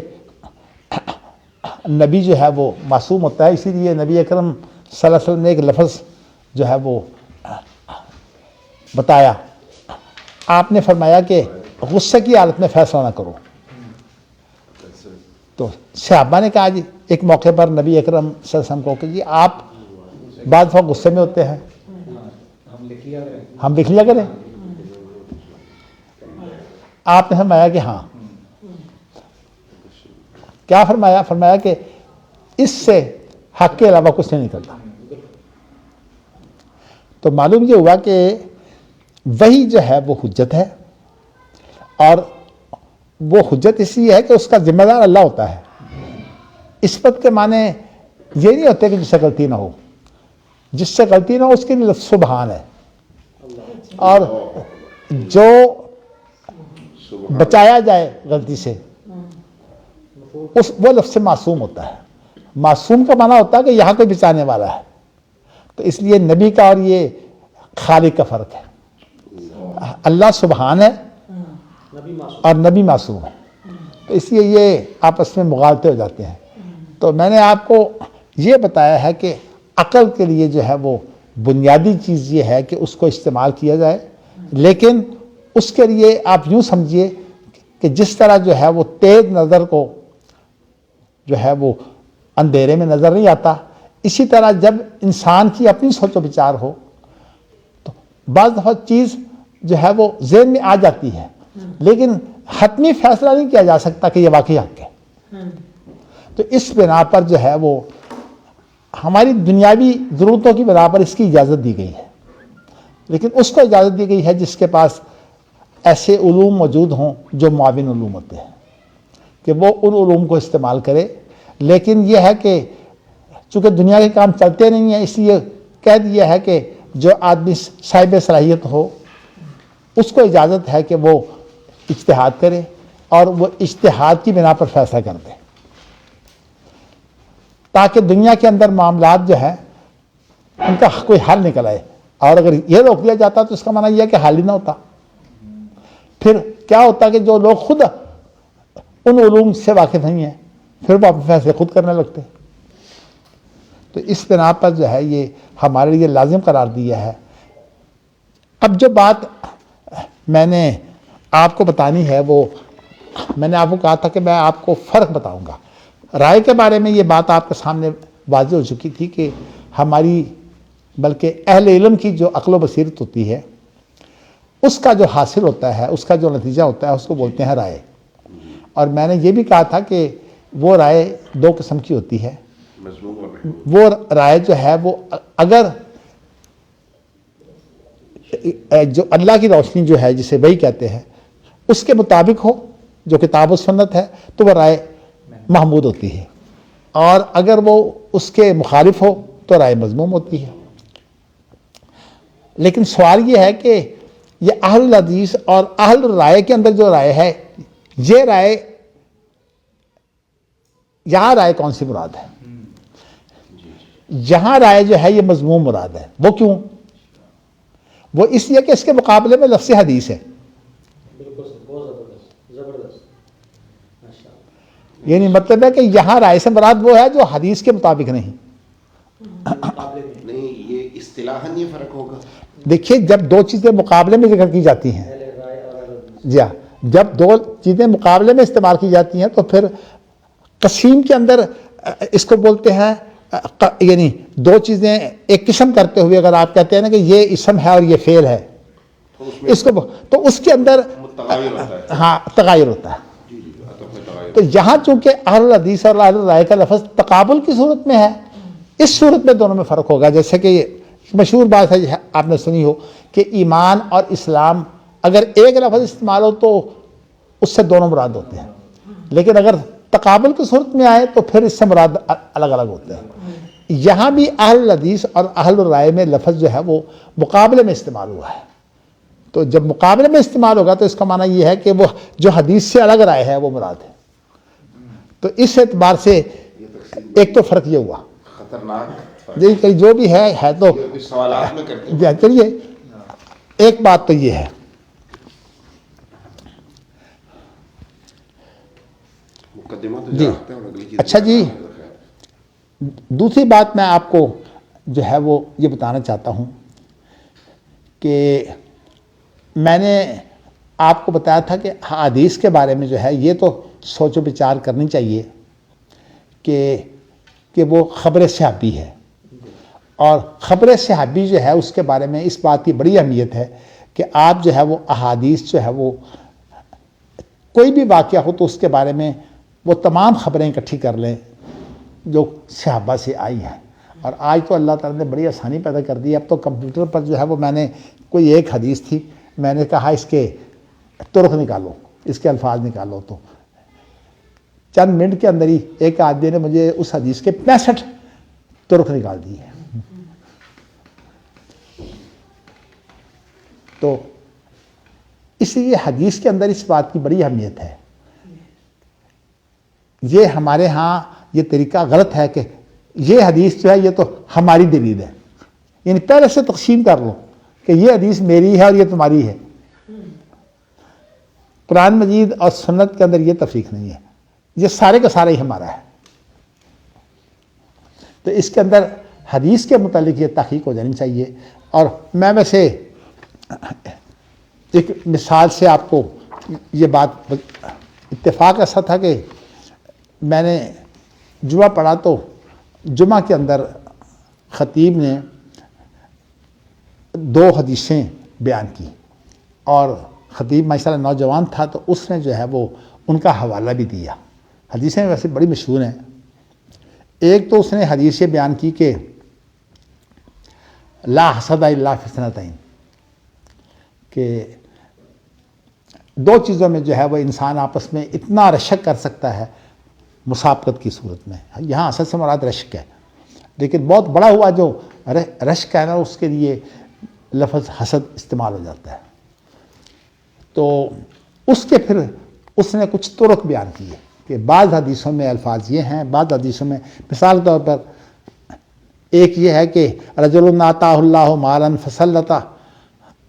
نبی جو ہے وہ معصوم ہوتا ہے. اسی لیے نبی اکرم صلی اللہ علیہ وسلم نے ایک لفظ جو ہے وہ بتایا. آپ نے فرمایا کہ غصے کی حالت میں فیصلہ نہ کرو. تو صحابہ نے کہا جی ایک موقع پر نبی اکرم صلی اللہ علیہ وسلم کو کہ جی آپ بعض دفعہ غصے میں ہوتے ہیں, ہم لکھ لیا کریں. آپ نے فرمایا کہ ہاں. کیا فرمایا؟ فرمایا کہ اس سے حق کے علاوہ کچھ نہیں نکلتا. تو معلوم یہ ہوا کہ وہی جو ہے وہ حجت ہے, اور وہ حجت اس لیے ہے کہ اس کا ذمہ دار اللہ ہوتا ہے. عصمت کے معنی یہ نہیں ہوتے کہ جس سے غلطی نہ ہو. جس سے غلطی نہ ہو اس کے لیے لفظ سبحان ہے, اور جو بچایا جائے غلطی سے وہ لفظ معصوم ہوتا ہے. معصوم کا معنی ہوتا ہے کہ یہاں کوئی بچانے والا ہے. تو اس لیے نبی کا اور یہ خالق کا فرق ہے. اللہ سبحان ہے اور نبی معصوم ہے. تو اس لیے یہ آپس میں مغالطے ہو جاتے ہیں. تو میں نے آپ کو یہ بتایا ہے کہ عقل کے لیے جو ہے وہ بنیادی چیز یہ ہے کہ اس کو استعمال کیا جائے, لیکن اس کے لیے آپ یوں سمجھیے کہ جس طرح جو ہے وہ تیز نظر کو جو ہے وہ اندھیرے میں نظر نہیں آتا, اسی طرح جب انسان کی اپنی سوچ و بچار ہو تو بعض دفعہ چیز جو ہے وہ ذہن میں آ جاتی ہے, لیکن حتمی فیصلہ نہیں کیا جا سکتا کہ یہ واقعی حق ہے. تو اس بنا پر جو ہے وہ ہماری دنیاوی ضرورتوں کی بنا پر اس کی اجازت دی گئی ہے, لیکن اس کو اجازت دی گئی ہے جس کے پاس ایسے علوم موجود ہوں جو معاون علوم ہوتے ہیں, کہ وہ ان علوم کو استعمال کرے. لیکن یہ ہے کہ چونکہ دنیا کے کام چلتے نہیں ہیں, اس لیے کہہ دیا ہے کہ جو آدمی صاحب صلاحیت ہو اس کو اجازت ہے کہ وہ اجتہاد کرے, اور وہ اجتہاد کی بنا پر فیصلہ کر دے, تاکہ دنیا کے اندر معاملات جو ہیں ان کا کوئی حل نکل آئے. اور اگر یہ روک دیا جاتا تو اس کا معنی یہ ہے کہ حل ہی نہ ہوتا. پھر کیا ہوتا کہ جو لوگ خود ان علوم سے واقف نہیں ہیں پھر وہ اپنے فیصلے خود کرنے لگتے. تو اس بنا پر جو ہے یہ ہمارے لیے لازم قرار دیا ہے. اب جو بات میں نے آپ کو بتانی ہے وہ میں نے آپ کو کہا تھا کہ میں آپ کو فرق بتاؤں گا. رائے کے بارے میں یہ بات آپ کے سامنے واضح ہو چکی تھی کہ ہماری بلکہ اہل علم کی جو عقل و بصیرت ہوتی ہے اس کا جو حاصل ہوتا ہے, اس کا جو نتیجہ ہوتا ہے اس کو بولتے ہیں رائے. اور میں نے یہ بھی کہا تھا کہ وہ رائے دو قسم کی ہوتی ہے. وہ رائے جو ہے وہ اگر جو اللہ کی روشنی جو ہے جسے وحی کہتے ہیں اس کے مطابق ہو جو کتاب و سنت ہے تو وہ رائے محمود ہوتی ہے، اور اگر وہ اس کے مخالف ہو تو رائے مذموم ہوتی ہے۔ لیکن سوال یہ ہے کہ یہ اہل الحدیث اور اہل الرائے کے اندر جو رائے ہے، یہ رائے یہاں رائے کون سی مراد ہے؟ یہاں رائے جو ہے یہ مذموم مراد ہے۔ وہ کیوں؟ وہ اس لیے کہ اس کے مقابلے میں لفظ حدیث ہے،
بالکل سر، بہت زبردست ماشاء اللہ۔
یعنی مطلب ہے کہ یہاں رائے سے مراد وہ ہے جو حدیث کے مطابق نہیں۔
مقابلے میں
نہیں، یہ اصطلاحاً یہ فرق ہوگا۔
دیکھیے جب دو چیزیں مقابلے میں ذکر کی جاتی ہیں،
اہل رائے اور اہل حدیث،
جی ہاں، جب دو چیزیں مقابلے میں استعمال کی جاتی ہیں تو پھر قسیم کے اندر اس کو بولتے ہیں یعنی دو چیزیں ایک قسم کرتے ہوئے اگر آپ کہتے ہیں نا کہ یہ اسم ہے اور یہ فعل ہے،
تو اس میں
اس کو تو اس کے اندر
تغایر ہوتا ہے۔
ہاں تغایر ہوتا ہے۔
جی جی، عطف میں تغایر۔
تو یہاں چونکہ اہل الحدیث اور اہل الرائے کا لفظ تقابل کی صورت میں ہے، اس صورت میں دونوں میں فرق ہوگا۔ جیسے کہ یہ مشہور بات ہے آپ نے سنی ہو کہ ایمان اور اسلام اگر ایک لفظ استعمال ہو تو اس سے دونوں مراد ہوتے ہیں، لیکن اگر تقابل کی صورت میں آئے تو پھر اس سے مراد الگ الگ ہوتے ہیں۔ یہاں بھی اہل الحدیث اور اہل الرائے میں لفظ جو ہے وہ مقابلے میں استعمال ہوا ہے، تو جب مقابلے میں استعمال ہوگا تو اس کا معنی یہ ہے کہ وہ جو حدیث سے الگ رائے ہے وہ مراد ہے۔ تو اس اعتبار سے
یہ تقسیم
ایک تو فرق یہ ہوا،
خطرناک فرق
جی کہ جو بھی ہے تو
یہ اس سوالات میں کرتے ہیں۔
چلیے ایک بات تو یہ ہے۔
مقدمہ تو
جی،
جانتے ہیں اور اگلی چیز
اچھا جی، دوسری بات میں آپ کو جو ہے وہ یہ بتانا چاہتا ہوں کہ میں نے آپ کو بتایا تھا کہ حدیث کے بارے میں جو ہے یہ تو سوچ و بچار کرنی چاہیے کہ وہ خبر صحابی ہے، اور خبر صحابی جو ہے اس کے بارے میں اس بات کی بڑی اہمیت ہے کہ آپ جو ہے وہ احادیث جو ہے وہ کوئی بھی واقعہ ہو تو اس کے بارے میں وہ تمام خبریں اکٹھی کر لیں جو صحابہ سے آئی ہیں۔ اور آج تو اللہ تعالیٰ نے بڑی آسانی پیدا کر دی ہے، اب تو کمپیوٹر پر جو ہے وہ میں نے کوئی ایک حدیث تھی، میں نے کہا اس کے طرق نکالو، اس کے الفاظ نکالو، تو چند منٹ کے اندر ہی ایک آدمی نے مجھے اس حدیث کے 65 طرق نکال دی ہے۔ تو اس لیے حدیث کے اندر اس بات کی بڑی اہمیت ہے۔ یہ ہمارے ہاں یہ طریقہ غلط ہے کہ یہ حدیث جو ہے یہ تو ہماری دلیل ہے، یعنی پہلے سے تقسیم کر لو کہ یہ حدیث میری ہے اور یہ تمہاری ہے۔ قرآن مجید اور سنت کے اندر یہ تفریق نہیں ہے، یہ سارے کا سارا ہی ہمارا ہے۔ تو اس کے اندر حدیث کے متعلق یہ تحقیق ہو جانی چاہیے۔ اور میں ویسے ایک مثال سے آپ کو یہ بات اتفاق ایسا تھا کہ میں نے جمعہ پڑھا تو جمعہ کے اندر خطیب نے 2 حدیثیں بیان کی، اور خطیب ماشاءاللہ نوجوان تھا تو اس نے جو ہے وہ ان کا حوالہ بھی دیا۔ حدیثیں ویسے بڑی مشہور ہیں۔ ایک تو اس نے حدیث یہ بیان کی کہ لا حسد الا فی اثنتین، کہ 2 چیزوں میں جو ہے وہ انسان آپس میں اتنا رشک کر سکتا ہے مسابقت کی صورت میں۔ یہاں اصل سے مراد رشک ہے، لیکن بہت بڑا ہوا جو رشک ہے نا اس کے لیے لفظ حسد استعمال ہو جاتا ہے۔ تو اس کے پھر اس نے کچھ طرق بیان کیے کہ بعض حدیثوں میں الفاظ یہ ہیں، بعض حدیثوں میں مثال کے طور پر ایک یہ ہے کہ رجل آتاہ اللہ مالا فسلط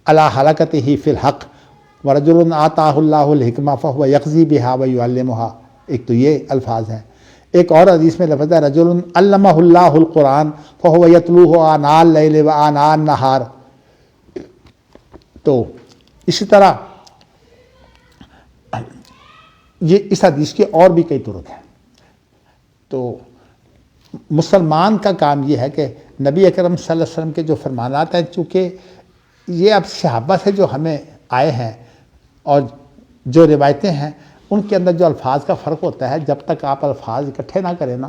علی حلقتہ فی الحق ورجل آتاہ اللہ الحکمہ فہو یقضی بہا ویعلمہا، ایک تو یہ الفاظ ہیں۔ ایک اور حدیث میں لفظ ہے رجل علمہ اللہ القرآن فہو یتلوہ آناء اللیل و آناء النہار۔ تو اسی طرح یہ اس حدیث کے اور بھی کئی طرق ہیں۔ تو مسلمان کا کام یہ ہے کہ نبی اکرم صلی اللہ علیہ وسلم کے جو فرمانات ہیں، چونکہ یہ اب صحابہ سے جو ہمیں آئے ہیں اور جو روایتیں ہیں ان کے اندر جو الفاظ کا فرق ہوتا ہے، جب تک آپ الفاظ اکٹھے نہ کریں نا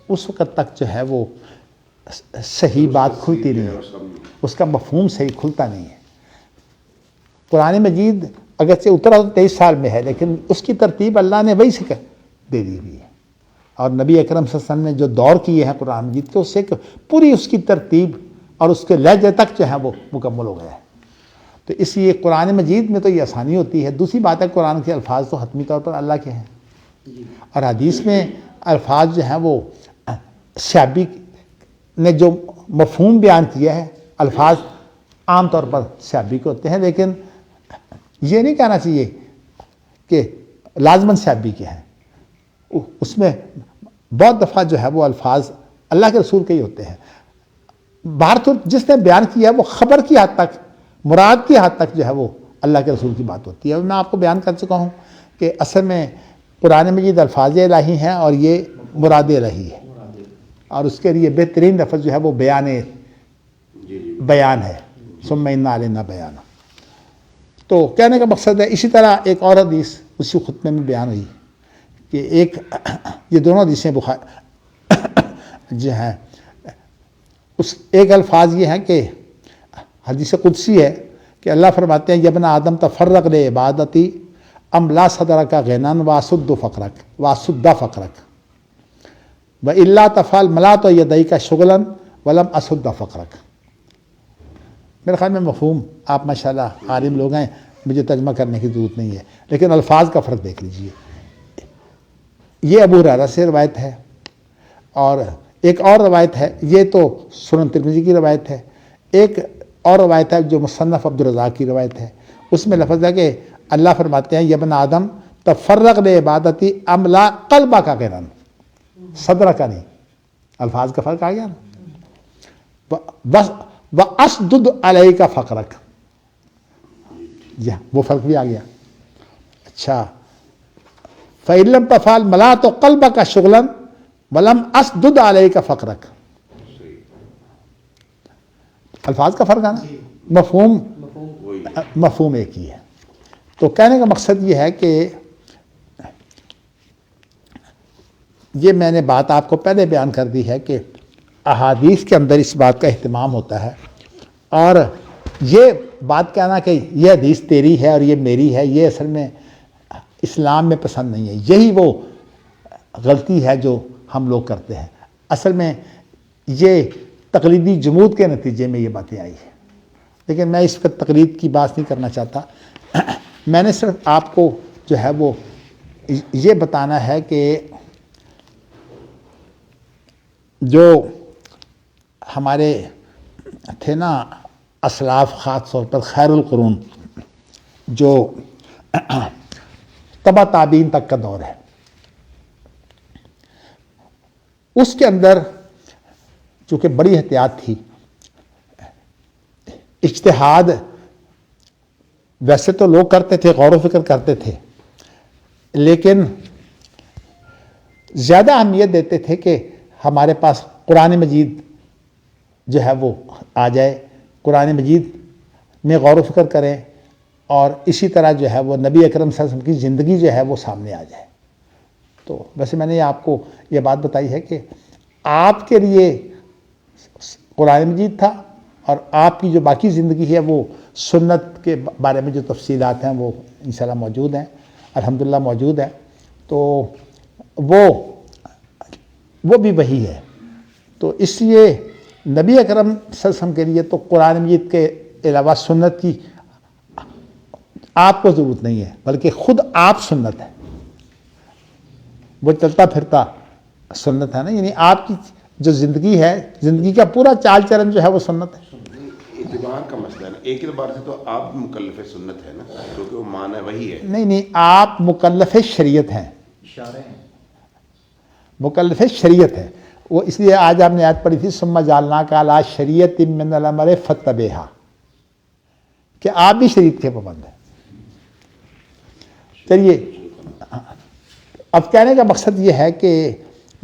اس وقت تک جو ہے وہ صحیح بات کھلتی نہیں ہے، اس کا مفہوم صحیح کھلتا نہیں ہے۔ قرآن مجید اگرچہ اترا تو 23 سال میں ہے، لیکن اس کی ترتیب اللہ نے وہی سے دے دی ہوئی ہے، اور نبی اکرم صلی اللہ علیہ وسلم نے جو دور کیے ہیں قرآن مجید کے، اس سے پوری اس کی ترتیب اور اس کے لہجے تک جو ہے وہ مکمل ہو گیا ہے۔ تو اس لیے قرآن مجید میں تو یہ آسانی ہوتی ہے۔ دوسری بات ہے قرآن کے الفاظ تو حتمی طور پر اللہ کے ہیں، اور حدیث میں الفاظ جو ہیں وہ شعبی نے جو مفہوم بیان کیا ہے، الفاظ عام طور پر شعبی کے ہوتے ہیں، لیکن یہ نہیں کہنا چاہیے کہ لازماً شعبی کے ہیں، اس میں بہت دفعہ جو ہے وہ الفاظ اللہ کے رسول کے ہی ہوتے ہیں۔ بہرحال جس نے بیان کیا ہے وہ خبر کی حد تک، مراد کی حد تک جو ہے وہ اللہ کے رسول کی بات ہوتی ہے۔ اور میں آپ کو بیان کر چکا ہوں کہ اصل میں قرآن مجید الفاظ الہی ہیں اور یہ مراد الہی ہے، اور اس کے لیے بہترین لفظ جو ہے وہ بیان ہے، ثم انا علینا بیان۔ تو کہنے کا مقصد ہے، اسی طرح ایک اور حدیث اسی خطبے میں بیان ہوئی کہ یہ دونوں حدیثیں بخاری جو ہیں، اس ایک الفاظ یہ ہیں کہ حدیث قدسی ہے کہ اللہ فرماتے ہیں یبن آدم تفرق لعبادتی ام لا صدرک غنن واسد فقرک و الا تفعل ملات یدیک شغلا ولم اسد فقرک۔ میرے خیال میں مفہوم، آپ ماشاءاللہ عالم لوگ ہیں، مجھے ترجمہ کرنے کی ضرورت نہیں ہے، لیکن الفاظ کا فرق دیکھ لیجئے۔ یہ ابو ہریرہ سے روایت ہے، اور ایک اور روایت ہے، یہ تو سنن ترمذی کی روایت ہے، ایک اور روایت ہے جو مصنف عبدالرزاق کی روایت ہے، اس میں لفظ ہے کہ اللہ فرماتے ہیں یبن آدم تفرق لعبادتی ام لا قلبہ کا غنن، صدر کا نہیں، الفاظ کا فرق آ گیا نا، بس وَأَسْدُدْ عَلَيْكَ فَقْرَكَ، وہ فرق بھی آ گیا۔ اچھا، فَإِن لَمْ تَفْعَلْ مَلَأْتُ قَلْبَكَ شُغْلًا وَلَمْ أَسْدُدْ عَلَيْكَ فَقْرَكَ، الفاظ کا فرق ہے نا، مفہوم ایک ہی ہے۔ تو کہنے کا مقصد یہ ہے کہ یہ میں نے بات آپ کو پہلے بیان کر دی ہے کہ احادیث کے اندر اس بات کا اہتمام ہوتا ہے، اور یہ بات کہنا کہ یہ حدیث تیری ہے اور یہ میری ہے، یہ اصل میں اسلام میں پسند نہیں ہے۔ یہی وہ غلطی ہے جو ہم لوگ کرتے ہیں۔ اصل میں یہ تقلیدی جمود کے نتیجے میں یہ باتیں آئی ہیں، لیکن میں اس پر تقلید کی بات نہیں کرنا چاہتا۔ میں نے صرف آپ کو جو ہے وہ یہ بتانا ہے کہ جو ہمارے تھے نا اسلاف، خاص طور پر خیر القرون، جو تبع تابعین تک کا دور ہے، اس کے اندر چونکہ بڑی احتیاط تھی، اجتہاد ویسے تو لوگ کرتے تھے، غور و فکر کرتے تھے، لیکن زیادہ اہمیت دیتے تھے کہ ہمارے پاس قرآن مجید جو ہے وہ آ جائے، قرآن مجید میں غور و فکر کریں، اور اسی طرح جو ہے وہ نبی اکرم صلی اللہ علیہ وسلم کی زندگی جو ہے وہ سامنے آ جائے۔ تو ویسے میں نے آپ کو یہ بات بتائی ہے کہ آپ کے لیے قرآن مجید تھا، اور آپ کی جو باقی زندگی ہے وہ سنت کے بارے میں جو تفصیلات ہیں وہ انشاءاللہ موجود ہیں، الحمدللہ موجود ہیں، تو وہ بھی وہی ہے۔ تو اس لیے نبی اکرم صلی اللہ علیہ وسلم کے لیے تو قرآن مجید کے علاوہ سنت کی آپ کو ضرورت نہیں ہے، بلکہ خود آپ سنت ہے، وہ چلتا پھرتا سنت ہے نا، یعنی آپ کی جو زندگی ہے، زندگی کا پورا چال چلن جو ہے وہ سنت ہے۔
اعتبار کا مسئلہ ہے نا، ایک اعتبار سے تو آپ مکلف سنت ہے نا، کیونکہ وہ معنی وہی ہے۔
نہیں، آپ مکلف شریعت ہیں،
اشارے ہیں،
مکلف شریعت ہے۔ وہ اس لیے آج آپ نے آیت پڑھی تھی ثم جعلناک علی شریعۃ من الامر فاتبعھا، کہ آپ بھی شریعت کے پابند ہیں۔ چلیے، اب کہنے کا مقصد یہ ہے کہ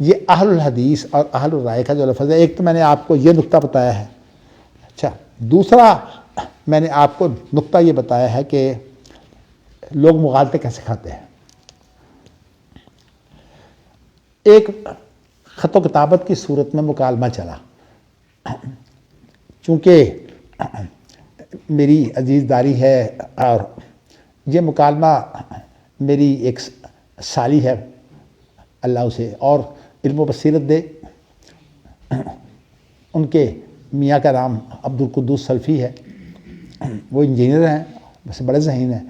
یہ اہل الحدیث اور اہل الرائے کا جو لفظ ہے، ایک تو میں نے آپ کو یہ نقطہ بتایا ہے، اچھا، دوسرا میں نے آپ کو نقطہ یہ بتایا ہے کہ لوگ مغالطے کیسے کھاتے ہیں۔ ایک خط و کتابت کی صورت میں مکالمہ چلا، چونکہ میری عزیز داری ہے اور یہ مکالمہ میری ایک سالی ہے، اللہ اسے اور علم و بصیرت دے۔ ان کے میاں کا نام عبدالقدوس سلفی ہے، وہ انجینئر ہیں، ویسے بڑے ذہین ہیں۔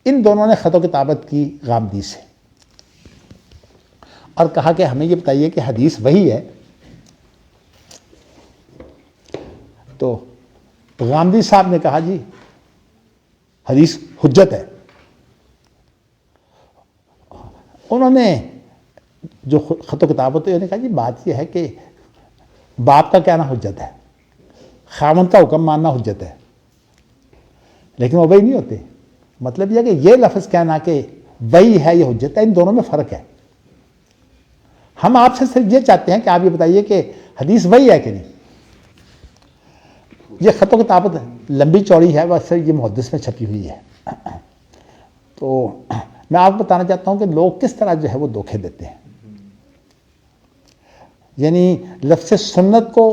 ان دونوں نے خط و کتابت کی غامدی سے اور کہا کہ ہمیں یہ بتائیے کہ حدیث وہی ہے۔ تو غامدی صاحب نے کہا جی حدیث حجت ہے۔ انہوں نے جو خط و کتابت ہے، انہوں نے کہا جی بات یہ ہے کہ باپ کا کہنا حجت ہے، خاوند کا حکم ماننا حجت ہے، لیکن وہ وہی نہیں ہوتے۔ مطلب یہ کہ یہ لفظ کہنا کہ وہی ہے یہ حجت ہے، ان دونوں میں فرق ہے۔ ہم آپ سے صرف یہ چاہتے ہیں کہ آپ یہ بتائیے کہ حدیث وہی ہے کہ نہیں۔ یہ خط و کتابت لمبی چوڑی ہے، ویسے یہ محدث میں چھپی ہوئی ہے۔ تو میں آپ کو بتانا چاہتا ہوں کہ لوگ کس طرح جو ہے وہ دھوکے دیتے ہیں۔ یعنی لفظ سنت کو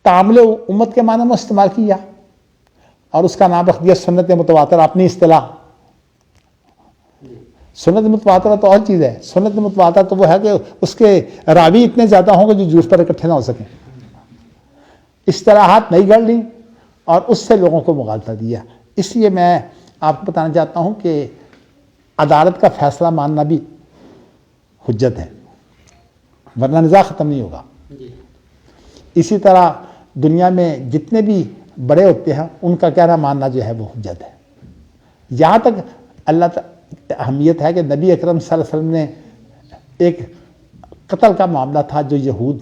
تعامل امت کے معنی میں استعمال کیا اور اس کا نام رکھ دیا سنت متواتر، اپنی اصطلاح۔ سنت متواتر تو اور چیز ہے۔ سنت متواتر تو وہ ہے کہ اس کے راوی اتنے زیادہ ہوں گے جو جوس پر اکٹھے نہ ہو سکیں۔ اصطلاحات نہیں گڑھ لیں اور اس سے لوگوں کو مغالطہ دیا۔ اس لیے میں آپ کو بتانا چاہتا ہوں کہ عدالت کا فیصلہ ماننا بھی حجت ہے، ورنہ نزاع ختم نہیں ہوگا۔ اسی طرح دنیا میں جتنے بھی بڑے ہوتے ہیں ان کا کہنا ماننا جو ہے وہ حجت ہے۔ یہاں تک اللہ اہمیت ہے کہ نبی اکرم صلی اللہ علیہ وسلم نے ایک قتل کا معاملہ تھا جو یہود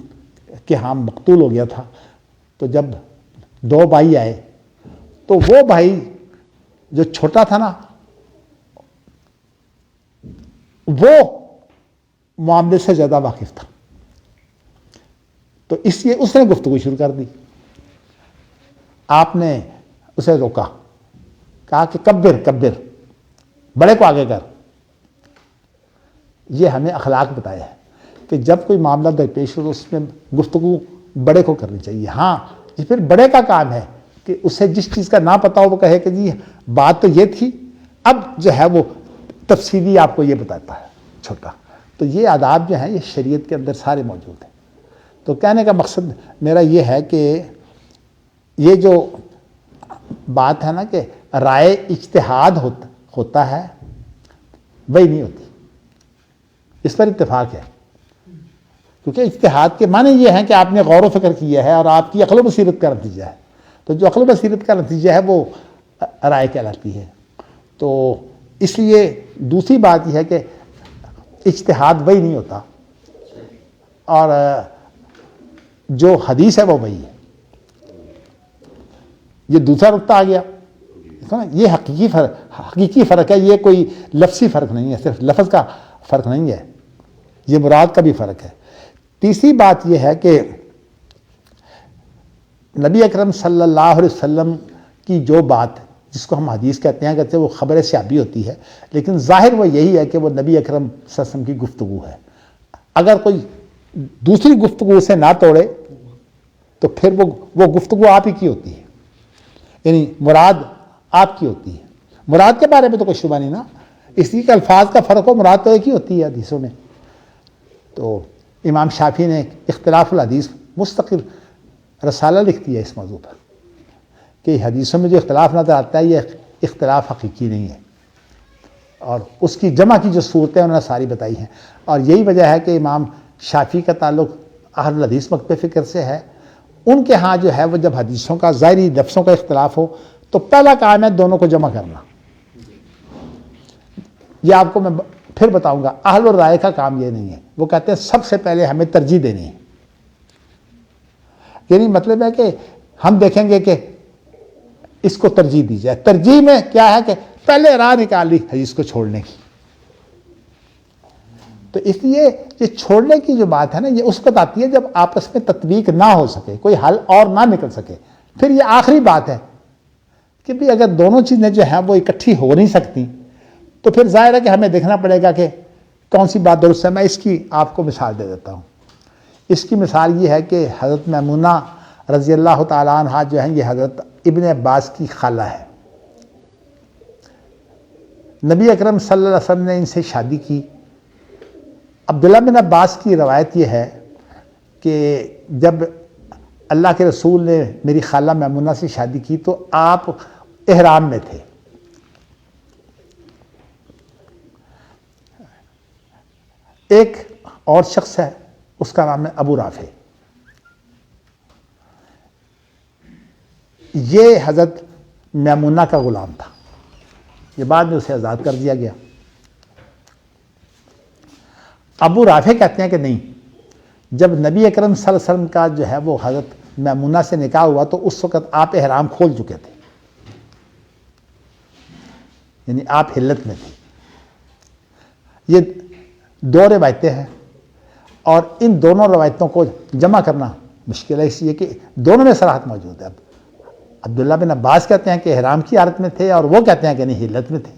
کے ہاں مقتول ہو گیا تھا۔ تو جب دو بھائی آئے تو وہ بھائی جو چھوٹا تھا نا وہ معاملے سے زیادہ واقف تھا، تو اس لیے اس نے گفتگو شروع کر دی۔ آپ نے اسے روکا، کہا کہ کبر کبر، بڑے کو آگے کر۔ یہ ہمیں اخلاق بتایا ہے کہ جب کوئی معاملہ درپیش ہو تو اس میں گفتگو بڑے کو کرنی چاہیے۔ ہاں یہ پھر بڑے کا کام ہے کہ اسے جس چیز کا نہ پتا ہو وہ کہے کہ جی بات تو یہ تھی، اب جو ہے وہ تفصیلی آپ کو یہ بتاتا ہے چھوٹا۔ تو یہ آداب جو ہیں یہ شریعت کے اندر سارے موجود ہیں۔ تو کہنے کا مقصد میرا یہ ہے کہ یہ جو بات ہے نا کہ رائے اجتہاد ہوتا ہے وہی نہیں ہوتی، اس پر اتفاق ہے۔ کیونکہ اجتہاد کے معنی یہ ہیں کہ آپ نے غور و فکر کیا ہے اور آپ کی عقل و بصیرت کا نتیجہ ہے۔ تو جو عقل و بصیرت کا نتیجہ ہے وہ رائے کہلاتی ہے۔ تو اس لیے دوسری بات یہ ہے کہ اجتہاد وہی نہیں ہوتا اور جو حدیث ہے وہ وہی ہے۔ یہ دوسرا نقطہ آ گیا۔ یہ حقیقی فرق ہے، یہ کوئی لفظی فرق نہیں ہے، صرف لفظ کا فرق نہیں ہے، یہ مراد کا بھی فرق ہے۔ تیسری بات یہ ہے کہ نبی اکرم صلی اللہ علیہ وسلم کی جو بات جس کو ہم حدیث کہتے ہیں وہ خبر صحابی ہوتی ہے، لیکن ظاہر وہ یہی ہے کہ وہ نبی اکرم صلی اللہ علیہ وسلم کی گفتگو ہے۔ اگر کوئی دوسری گفتگو سے نہ توڑے تو پھر وہ گفتگو آپ ہی کی ہوتی ہے، یعنی مراد آپ کی ہوتی ہے۔ مراد کے بارے میں تو کوئی شبہ نہیں نا، اس لیے کہ الفاظ کا فرق ہو، مراد تو ایک ہی ہوتی ہے حدیثوں میں۔ تو امام شافعی نے اختلاف الحدیث مستقل رسالہ لکھتی ہے اس موضوع پر کہ حدیثوں میں جو اختلاف نظر آتا ہے یہ اختلاف حقیقی نہیں ہے، اور اس کی جمع کی جو صورتیں انہوں نے ساری بتائی ہیں۔ اور یہی وجہ ہے کہ امام شافعی کا تعلق اہل الحدیث مکتب فکر سے ہے۔ ان کے ہاں جو ہے وہ جب حدیثوں کا ظاہری لفظوں کا اختلاف ہو تو پہلا کام ہے دونوں کو جمع کرنا۔ یہ آپ کو میں پھر بتاؤں گا، اہل الرائے کا کام یہ نہیں ہے، وہ کہتے ہیں سب سے پہلے ہمیں ترجیح دینی ہے۔ یعنی مطلب ہے کہ ہم دیکھیں گے کہ اس کو ترجیح دی جائے۔ ترجیح میں کیا ہے کہ پہلے راہ نکال لی حدیث کو چھوڑنے کی۔ تو اس لیے یہ چھوڑنے کی جو بات ہے نا یہ اس وقت آتی ہے جب آپس میں تطبیق نہ ہو سکے، کوئی حل اور نہ نکل سکے۔ پھر یہ آخری بات ہے کہ بھی اگر دونوں چیزیں جو ہیں وہ اکٹھی ہو نہیں سکتی تو پھر ظاہر ہے کہ ہمیں دیکھنا پڑے گا کہ کون سی بات درست ہے۔ میں اس کی آپ کو مثال دے دیتا ہوں۔ اس کی مثال یہ ہے کہ حضرت میمونہ رضی اللہ تعالیٰ عنہ جو ہیں یہ حضرت ابن عباس کی خالہ ہے. نبی اکرم صلی اللہ علیہ وسلم نے ان سے شادی کی. عبداللہ بن عباس کی روایت یہ ہے کہ جب اللہ کے رسول نے میری خالہ میمونہ سے شادی کی تو آپ احرام میں تھے. ایک اور شخص ہے, اس کا نام ہے ابو رافع. یہ حضرت میمونہ کا غلام تھا, یہ بعد میں اسے آزاد کر دیا گیا. ابو رافع کہتے ہیں کہ نہیں, جب نبی اکرم صلی اللہ علیہ وسلم کا جو ہے وہ حضرت میمونہ سے نکاح ہوا تو اس وقت آپ احرام کھول چکے تھے, یعنی آپ حلت میں تھے. یہ دو روایتیں ہیں اور ان دونوں روایتوں کو جمع کرنا مشکل ہے, اس لیے کہ دونوں میں صراحت موجود ہے. اب عبداللہ بن عباس کہتے ہیں کہ احرام کی حالت میں تھے اور وہ کہتے ہیں کہ نہیں حلت میں تھے.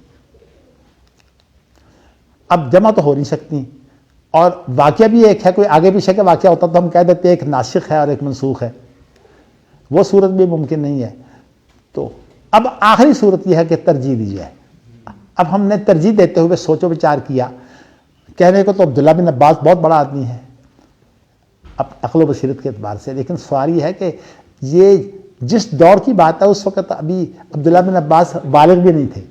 اب جمع تو ہو نہیں سکتی, اور واقعہ بھی ایک ہے, کوئی آگے پیچھے کا واقعہ ہوتا تو ہم کہہ دیتے ایک ناسخ ہے اور ایک منسوخ ہے, وہ صورت بھی ممکن نہیں ہے. تو اب آخری صورت یہ ہے کہ ترجیح دی جائے. اب ہم نے ترجیح دیتے ہوئے سوچ و بچار کیا, کہنے کو تو عبداللہ بن عباس بہت بڑا آدمی ہے اب عقل و بصیرت کے اعتبار سے, لیکن سوال یہ ہے کہ یہ جس دور کی بات ہے اس وقت ابھی عبداللہ بن عباس بالغ بھی نہیں تھے.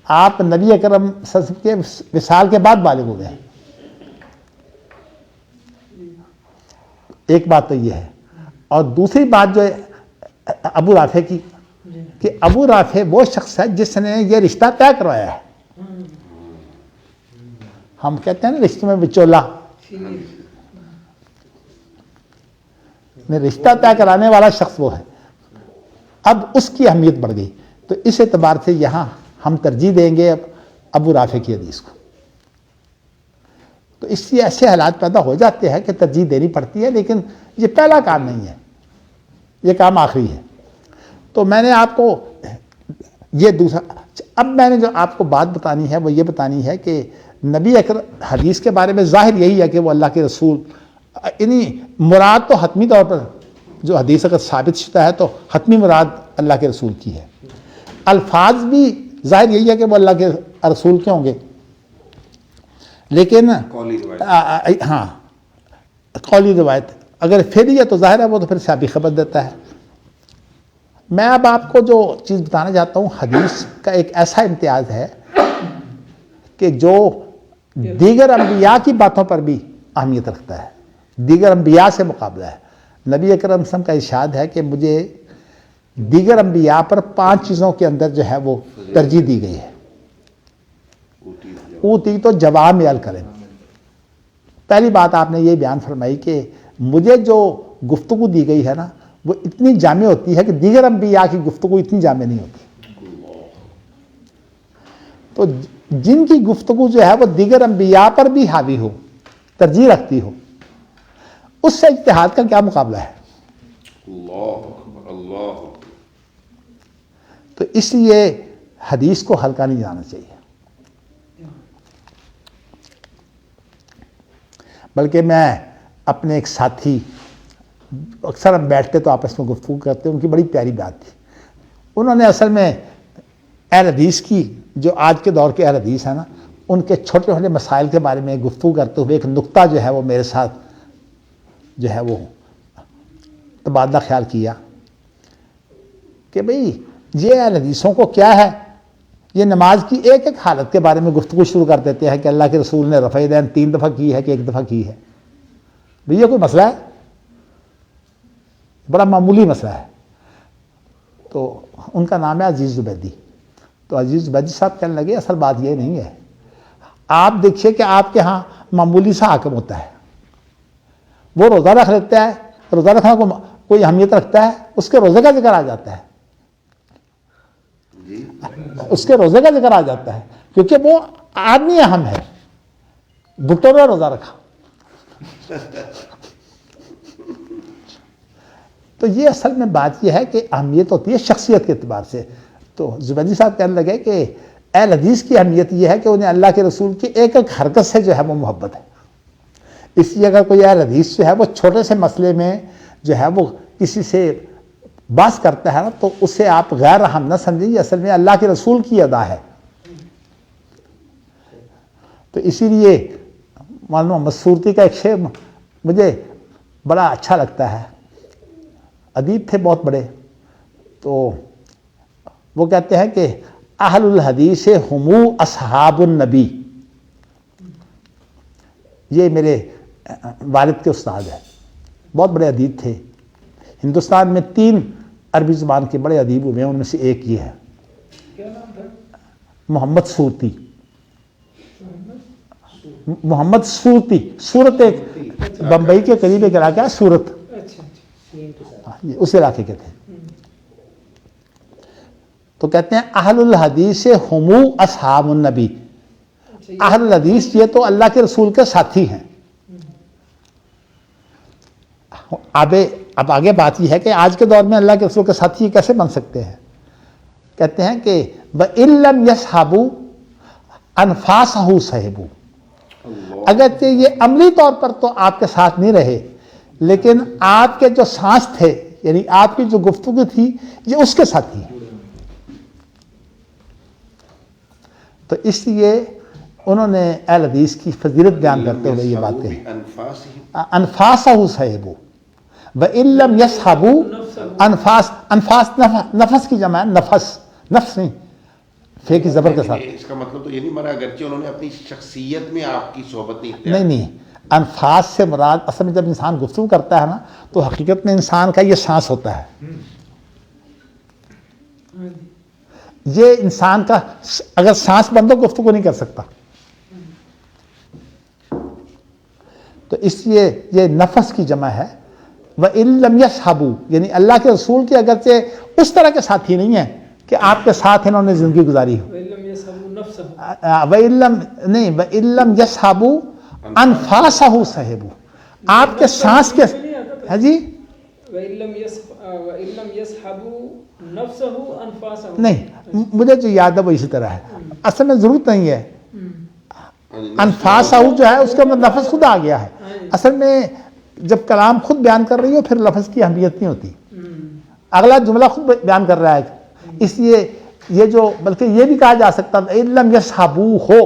آپ نبی اکرم صلی اللہ علیہ وسلم کے وصال کے بعد بالغ ہو گئے. ایک بات تو یہ ہے, اور دوسری بات جو ہے ابو رافع کی, کہ ابو رافع وہ شخص ہے جس نے یہ رشتہ طے کروایا ہے. ہم کہتے ہیں نا رشتے میں وچولا, رشتہ طے کرانے والا شخص وہ ہے. اب اس کی اہمیت بڑھ گئی, تو اس اعتبار سے یہاں ہم ترجیح دیں گے ابو رافع کی حدیث کو. تو اس سے ایسے حالات پیدا ہو جاتے ہیں کہ ترجیح دینی پڑتی ہے, لیکن یہ پہلا کام نہیں ہے, یہ کام آخری ہے. تو میں نے آپ کو یہ دوسرا, اب میں نے جو آپ کو بات بتانی ہے وہ یہ بتانی ہے کہ نبی اکرم حدیث کے بارے میں ظاہر یہی ہے کہ وہ اللہ کے رسول, یعنی مراد تو حتمی طور پر جو حدیث اگر ثابت شدہ ہے تو حتمی مراد اللہ کے رسول کی ہے. الفاظ بھی ظاہر یہی ہے کہ وہ اللہ کے رسول کے ہوں گے, لیکن ہاں قولی روایت اگر پھر یہ تو ظاہر ہے وہ تو پھر صحابی خبر دیتا ہے. میں اب آپ کو جو چیز بتانا چاہتا ہوں, حدیث کا ایک ایسا امتیاز ہے کہ جو دیگر انبیاء کی باتوں پر بھی اہمیت رکھتا ہے, دیگر انبیاء سے مقابلہ ہے. نبی اکرم صلی اللہ علیہ وسلم کا ارشاد ہے کہ مجھے دیگر انبیاء پر 5 چیزوں کے اندر جو ہے وہ ترجیح دی گئی ہے. اوتی تو جوامع الکلم. پہلی بات آپ نے یہ بیان فرمائی کہ مجھے جو گفتگو دی گئی ہے نا وہ اتنی جامع ہوتی ہے کہ دیگر انبیاء کی گفتگو اتنی جامع نہیں ہوتی. تو جن کی گفتگو جو ہے وہ دیگر انبیاء پر بھی حاوی ہو, ترجیح رکھتی ہو, اس سے اجتہاد کا کیا مقابلہ ہے.
اللہ.
تو اس لیے حدیث کو ہلکا نہیں جانا چاہیے, بلکہ میں اپنے ایک ساتھی, اکثر ہم بیٹھتے تو آپس میں گفتگو کرتے, ان کی بڑی پیاری بات تھی. انہوں نے اصل میں اہل حدیث کی, جو آج کے دور کے اہل حدیث ہیں نا, ان کے چھوٹے چھوٹے مسائل کے بارے میں گفتگو کرتے ہوئے ایک نقطہ جو ہے وہ میرے ساتھ جو ہے وہ تبادلہ خیال کیا کہ بھئی یہ اہل حدیثوں کو کیا ہے, یہ نماز کی ایک ایک حالت کے بارے میں گفتگو شروع کر دیتے ہیں کہ اللہ کے رسول نے رفع دین 3 دفعہ کی ہے کہ 1 دفعہ کی ہے. بھئی یہ کوئی مسئلہ ہے, بڑا معمولی مسئلہ ہے. تو ان کا نام ہے عزیز زبیدی. تو عزیز زبیدی صاحب کہنے لگے اصل بات یہ نہیں ہے, آپ دیکھیے کہ آپ کے ہاں معمولی سا حاکم ہوتا ہے, وہ روزہ رکھ لیتا ہے, روزہ رکھنا کوئی اہمیت رکھتا ہے, اس کے روزے کا ذکر آ جاتا ہے, اس کے روزے کا ذکر آ جاتا ہے کیونکہ وہ آدمی اہم ہے. بھٹو نے روزہ رکھا. تو یہ اصل میں بات یہ ہے کہ اہمیت ہوتی ہے شخصیت کے اعتبار سے. تو زبیدی صاحب کہنے لگے کہ اہل حدیث کی اہمیت یہ ہے کہ انہیں اللہ کے رسول کی ایک ایک حرکت سے جو ہے وہ محبت ہے. اس لیے اگر کوئی اہل حدیث جو ہے وہ چھوٹے سے مسئلے میں جو ہے وہ کسی سے بحث کرتا ہے نا تو اسے آپ غیر رحم نہ سمجھیں، یہ اصل میں اللہ کے رسول کی ادا ہے۔ تو اسی لیے مولانا محمد سورتی کا ایک شعر مجھے بڑا اچھا لگتا ہے، ادیب تھے بہت بڑے، تو وہ کہتے ہیں کہ اہل الحدیث ہمو اصحاب النبی، یہ میرے والد کے استاد ہیں، بہت بڑے ادیب تھے، ہندوستان میں 3 عربی زبان کے بڑے ادیب ہوئے ہیں، ان میں سے ایک یہ ہے،
کیا نام تھا؟
محمد سورتی۔ محمد سورتی، سورت ایک بمبئی کے قریب ایک علاقہ ہے سورت، اس علاقے کے تھے۔ تو کہتے ہیں اہل الحدیث ہمو اصحاب النبی، اہل الحدیث یہ تو اللہ کے رسول کے ساتھی ہیں۔ اب آگے بات یہ ہے کہ آج کے دور میں اللہ کے رسول کے ساتھی کیسے بن سکتے ہیں؟ کہتے ہیں کہ وَإِن لَمْ يَصْحَبُوا أَنفَاسَهُ صَحِبُوا، اگرچہ یہ عملی طور پر تو آپ کے ساتھ نہیں رہے، لیکن آپ کے جو سانس تھے، یعنی آپ کی جو گفتگو تھی، یہ اس کے ساتھی ہیں۔ تو اس لیے انہوں نے اہل حدیث کی فضیلت بیان کرتے ہوئے یہ بات کہی، انفاسہ صحیبو وَإِن لَمْ يَصْحَبُوا انفاس نفس کی جمع ہے، نفس نہیں، فے کی زبر کے ساتھ۔
اس کا مطلب تو یہ نہیں مرا اگرچہ انہوں نے اپنی شخصیت میں آپ کی صحبت نہیں اختیار،
نہیں، انفاس سے مراد اصل میں جب انسان گفتگو کرتا ہے نا تو حقیقت میں انسان کا یہ سانس ہوتا ہے، یہ انسان کا اگر سانس بند ہو گفتگو نہیں کر سکتا، تو اس لیے یہ نفس کی جمع ہے۔ وَإِن لَمْ يَصْحَبُوا، یعنی اللہ کے رسول کے اگرچہ اس طرح کے ساتھی نہیں ہیں کہ آپ کے ساتھ انہوں نے زندگی گزاری ہو، وَإِن لَمْ يَصْحَبُوا أَنفَاسَهُ صَحِبُوا، آپ کے سانس کے، ہاں جی نہیں، مجھے جو یاد ہے وہ اسی طرح ہے، اصل میں ضرورت نہیں ہے، انفاسہ جو ہے اس کے اندر لفظ خود آ گیا ہے، اصل میں جب کلام خود بیان کر رہی ہو پھر لفظ کی اہمیت نہیں ہوتی، اگلا جملہ خود بیان کر رہا ہے، اس لیے یہ جو بلکہ یہ بھی کہا جا سکتا ہے اِن لَمْ يَصْحَبُوا ہو،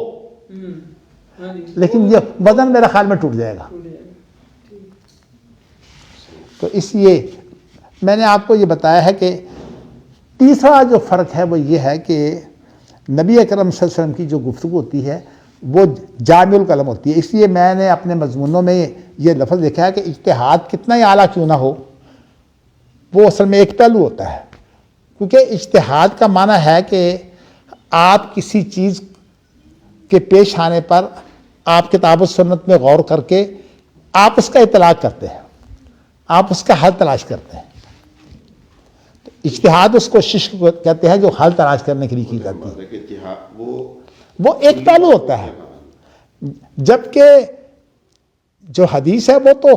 لیکن یہ بدن میرے خیال میں ٹوٹ جائے گا۔ تو اس لیے میں نے آپ کو یہ بتایا ہے کہ تیسرا جو فرق ہے وہ یہ ہے کہ نبی اکرم صلی اللہ علیہ وسلم کی جو گفتگو ہوتی ہے وہ جامع الکلم ہوتی ہے، اس لیے میں نے اپنے مضمونوں میں یہ لفظ لکھا ہے کہ اجتہاد کتنا ہی اعلیٰ کیوں نہ ہو، وہ اصل میں ایک پہلو ہوتا ہے، کیونکہ اجتہاد کا معنی ہے کہ آپ کسی چیز کے پیش آنے پر آپ کتاب و سنت میں غور کر کے آپ اس کا اطلاق کرتے ہیں، آپ اس کا حل تلاش کرتے ہیں، تو اجتہاد اس کوشش کو کہتے ہیں جو حل تلاش کرنے کے لیے کی جاتی ہے، وہ ایک پہلو ہوتا ہے، جبکہ جو حدیث ہے وہ تو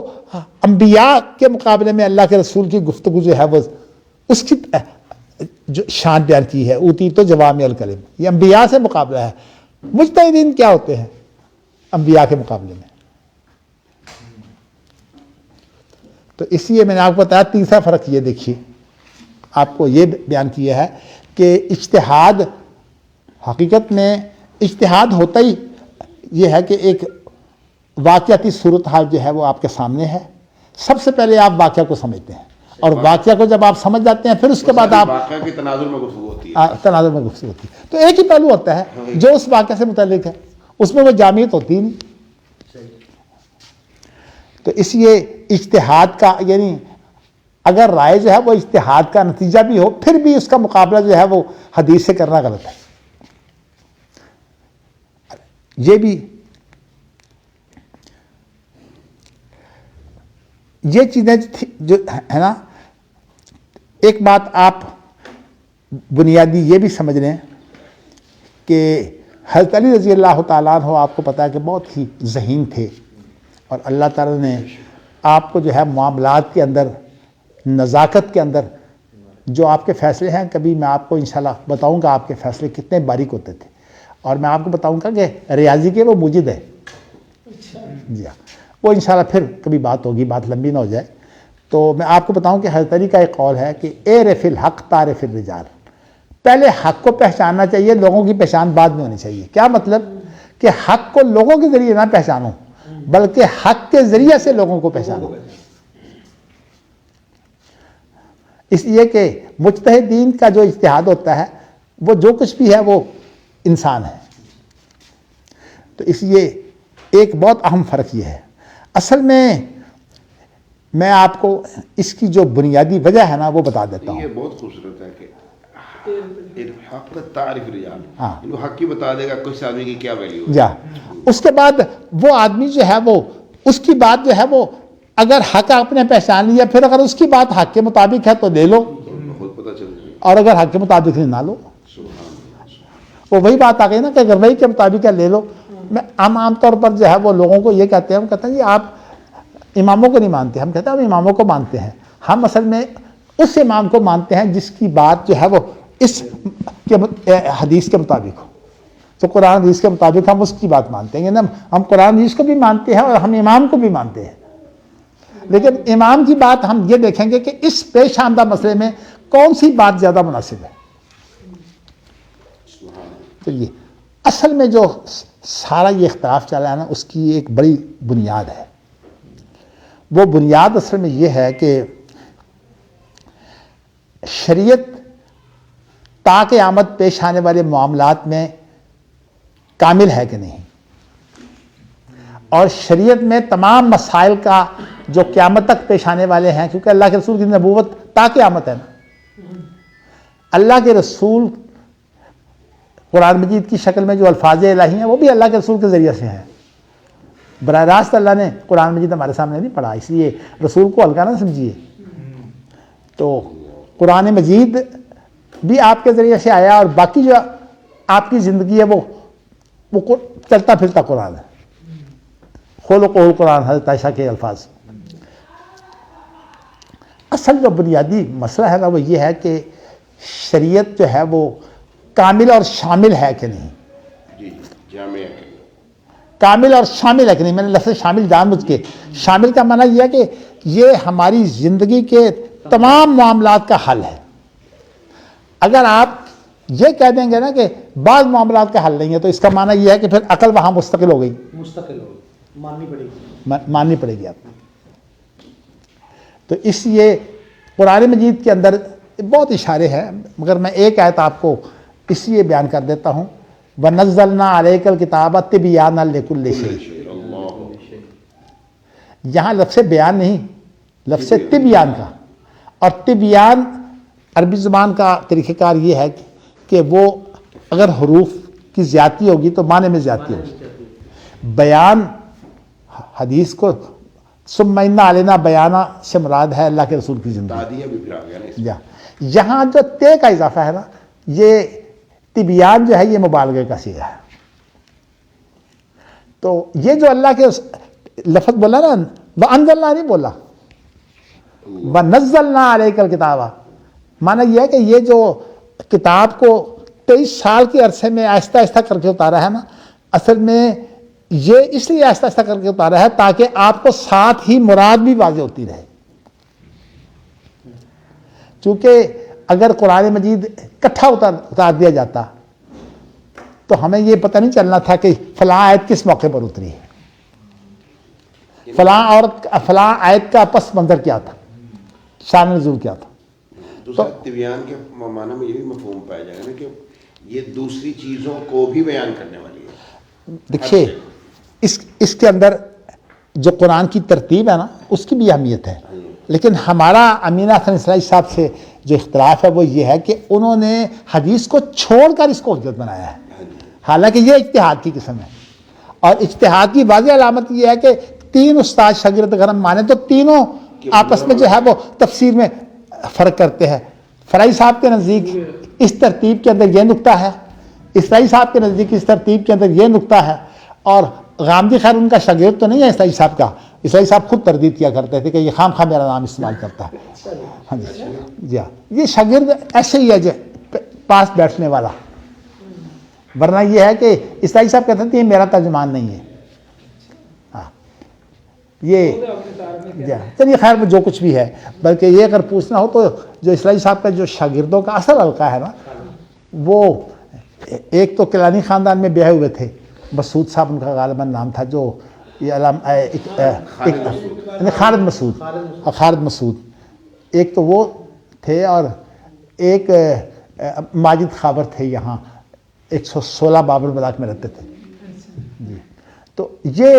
انبیاء کے مقابلے میں اللہ کے رسول کی گفتگو جو ہے وہ اس کی جو شان بیان کی ہے، اوتی تو جوامع الکلم، یہ انبیاء سے مقابلہ ہے۔ مجتہدین کیا ہوتے ہیں انبیاء کے مقابلے میں؟ تو اس لیے میں نے آپ کو بتایا تیسرا فرق یہ دیکھیے، آپ کو یہ بیان کیا ہے کہ اجتہاد حقیقت میں اجتہاد ہوتا ہی یہ ہے کہ ایک واقعاتی صورتحال جو ہے وہ آپ کے سامنے ہے، سب سے پہلے آپ واقعہ کو سمجھتے ہیں، اور واقعہ کو جب آپ سمجھ جاتے ہیں پھر اس کے بعد آپ
واقعہ کی تناظر میں گفتگو ہوتی ہے،
تناظر میں گفتگو ہوتی ہے، تو ایک ہی پہلو ہوتا ہے جو اس واقعہ سے متعلق ہے، اس میں وہ جامعیت ہوتی ہی نہیں۔ تو اس لیے اجتہاد کا یعنی اگر رائے جو ہے وہ اجتہاد کا نتیجہ بھی ہو پھر بھی اس کا مقابلہ جو ہے وہ حدیث سے کرنا غلط ہے۔ یہ بھی یہ چیزیں جو ہے نا، ایک بات آپ بنیادی یہ بھی سمجھ لیں کہ حضرت علی رضی اللہ تعالیٰ عنہ آپ کو پتا ہے کہ بہت ہی ذہین تھے، اور اللہ تعالیٰ نے آپ کو جو ہے معاملات کے اندر، نزاکت کے اندر جو آپ کے فیصلے ہیں، کبھی میں آپ کو انشاءاللہ بتاؤں گا آپ کے فیصلے کتنے باریک ہوتے تھے، اور میں آپ کو بتاؤں گا کہ ریاضی کے وہ موجد ہے، جی ہاں، وہ انشاءاللہ پھر کبھی بات ہوگی، بات لمبی نہ ہو جائے، تو میں آپ کو بتاؤں کہ حضرت علی کا ایک قول ہے کہ اعرف الحق تعرف الرجال، پہلے حق کو پہچاننا چاہیے، لوگوں کی پہچان بعد میں ہونی چاہیے۔ کیا مطلب؟ کہ حق کو لوگوں کے ذریعے نہ پہچانو، بلکہ حق کے ذریعے سے لوگوں کو پہچانو۔ اس لیے کہ مجتہدین کا جو اجتہاد ہوتا ہے وہ جو کچھ بھی ہے وہ انسان ہے۔ تو اس لیے ایک بہت اہم فرق یہ ہے۔ اصل میں آپ کو اس کی جو بنیادی وجہ ہے نا وہ بتا دیتا ہوں۔
یہ بہت خوبصورت ہے کہ حق تعریف رجال،
ہاں،
وہ حق کی بتا دے گا کس آدمی کی کیا ویلیو ہے۔
جا اس کے بعد وہ آدمی جو ہے وہ اس کی بات جو ہے وہ اگر حق آپ نے پہچان لیا، پھر اگر اس کی بات حق کے مطابق ہے تو لے لو،
خود پتہ چل جائے۔
اور اگر حق کے مطابق نہیں نہ لو۔
سبحان اللہ۔
وہ وہی بات آ گئی نا کہ اگر وہی کے مطابق ہے لے لو۔ میں عام طور پر جو ہے وہ لوگوں کو یہ کہتے ہیں، ہم کہتے ہیں جی آپ اماموں کو نہیں مانتے، ہم کہتے ہیں ہم اماموں کو مانتے ہیں۔ ہم اصل میں اس امام کو مانتے ہیں جس کی بات جو ہے وہ اس کے حدیث کے مطابق ہو، تو قرآن حدیث کے مطابق ہم اس کی بات مانتے ہیں۔ یعنی ہم قرآن حدیث کو بھی مانتے ہیں اور ہم امام کو بھی مانتے ہیں، لیکن امام کی بات ہم یہ دیکھیں گے کہ اس پیش آمدہ مسئلے میں کون سی بات زیادہ مناسب ہے۔ تو یہ اصل میں جو سارا یہ اختلاف چلا ہے نا، اس کی ایک بڑی بنیاد ہے۔ وہ بنیاد اصل میں یہ ہے کہ شریعت تا قیامت پیش آنے والے معاملات میں کامل ہے کہ نہیں، اور شریعت میں تمام مسائل کا جو قیامت تک پیش آنے والے ہیں، کیونکہ اللہ کے رسول کی نبوت تا قیامت ہے نا۔ اللہ کے رسول قرآن مجید کی شکل میں جو الفاظ الہی ہیں وہ بھی اللہ کے رسول کے ذریعے سے ہیں۔ براہ راست اللہ نے قرآن مجید ہمارے سامنے نہیں پڑھا، اس لیے رسول کو ہلکا نہ سمجھیے۔ تو قرآن مجید بھی آپ کے ذریعے سے آیا، اور باقی جو آپ کی زندگی ہے وہ چلتا پھرتا قرآن ہے۔ خلق القرآن، حضرت عائشہ کے الفاظ۔ اصل جو بنیادی مسئلہ ہے نا وہ یہ ہے کہ شریعت جو ہے وہ کامل اور شامل ہے کہ نہیں۔
جی جامع ہے۔
کامل اور شامل ہے کہ نہیں۔ میں نے لفظ شامل جان بوجھ کے، شامل کا معنی یہ ہے کہ یہ ہماری زندگی کے تمام معاملات کا حل ہے۔ اگر آپ یہ کہہ دیں گے نا کہ بعض معاملات کا حل نہیں ہے، تو اس کا معنی یہ ہے کہ پھر عقل وہاں مستقل ہو گئی،
مستقل ہو ماننی پڑے گی،
ماننی پڑے گی آپ کو۔ تو اس لیے قرآن مجید کے اندر بہت اشارے ہیں، مگر میں ایک آیت آپ کو اس لیے بیان کر دیتا ہوں، وَنَزَّلْنَا عَلَيْكَ الْكِتَابَ تِبْيَانًا لِكُلِّ شَيْءٍ۔ یہاں لفظ بیان نہیں، لفظ تبیان کا، اور تبیان عربی زبان کا طریقہ کار یہ ہے کہ وہ اگر حروف کی زیادتی ہوگی تو معنی میں زیادتی ہوگی۔ بیان حدیث کو ثم انا علینا بیانہ سے مراد ہے اللہ کے رسول کی زندگی۔
دادیہ بھی پھر آ گیا نا اس میں۔
یہاں جو تے کا اضافہ ہے نا، یہ تبیان جو ہے یہ مبالغے کا صیغہ ہے۔ تو یہ جو اللہ کے لفظ بولا نا، وَأَنزَلْنَا نہیں بولا، وَنَزَّلْنَا عَلَيْكَ الْكِتَابَ، معنی یہ ہے کہ یہ جو کتاب کو 23 سال کے عرصے میں آہستہ آہستہ کر کے اتارا ہے نا، اصل میں یہ اس لیے آہستہ آہستہ کر کے اتارا ہے تاکہ آپ کو ساتھ ہی مراد بھی واضح ہوتی رہے۔ چونکہ اگر قرآن مجید اکٹھا اتار دیا جاتا تو ہمیں یہ پتہ نہیں چلنا تھا کہ فلاں آیت کس موقع پر اتری ہے، فلاں آیت کا پس منظر کیا تھا، شان نزول کیا تھا۔
دوسرا تبیان کے معنی میں یہ بھی مفہوم پایا جائے گا نا کہ یہ دوسری چیزوں کو بھی بیان کرنے والی ہے۔
دیکھیے اس کے اندر جو قرآن کی ترتیب ہے نا اس کی بھی اہمیت ہے، لیکن ہمارا امینہ حسن اسلائی صاحب سے جو اختلاف ہے وہ یہ ہے کہ انہوں نے حدیث کو چھوڑ کر اس کو حجت بنایا ہے، حالانکہ یہ اجتہاد کی قسم ہے، اور اجتہاد کی واضح علامت یہ ہے کہ 3 استاد شاگرد اگر ہم مانیں تو تینوں آپس میں جو ہے وہ تفسیر میں فرق کرتے ہیں۔ فرائی صاحب کے نزدیک اس ترتیب کے اندر یہ نقطہ ہے، اسلائی صاحب کے نزدیک اس ترتیب کے اندر یہ نقطہ ہے، اور غامدی خیر ان کا شاگرد تو نہیں ہے اسلائی صاحب کا، اسلائی صاحب خود تردید کیا کرتے تھے کہ یہ خام خواہ میرا نام استعمال کرتا ہے۔ ہاں جی ہاں، یہ شاگرد ایسے ہی ہے جو پاس بیٹھنے والا، ورنہ یہ ہے کہ اسلائی صاحب کہتے ہیں یہ میرا ترجمان نہیں ہے۔ ہاں یہ چلیے خیر میں جو کچھ بھی ہے، بلکہ یہ اگر پوچھنا ہو تو جو اسلائی صاحب کا جو شاگردوں کا اصل حلقہ ہے نا، وہ ایک تو کیلانی خاندان میں بیاہے ہوئے تھے، مسعود صاحب ان کا غالباً نام تھا، جو یہ خالد مسعود، ایک تو وہ تھے، اور ایک ماجد خابر تھے، یہاں 116 بابر بلاک میں رہتے تھے جی۔ تو یہ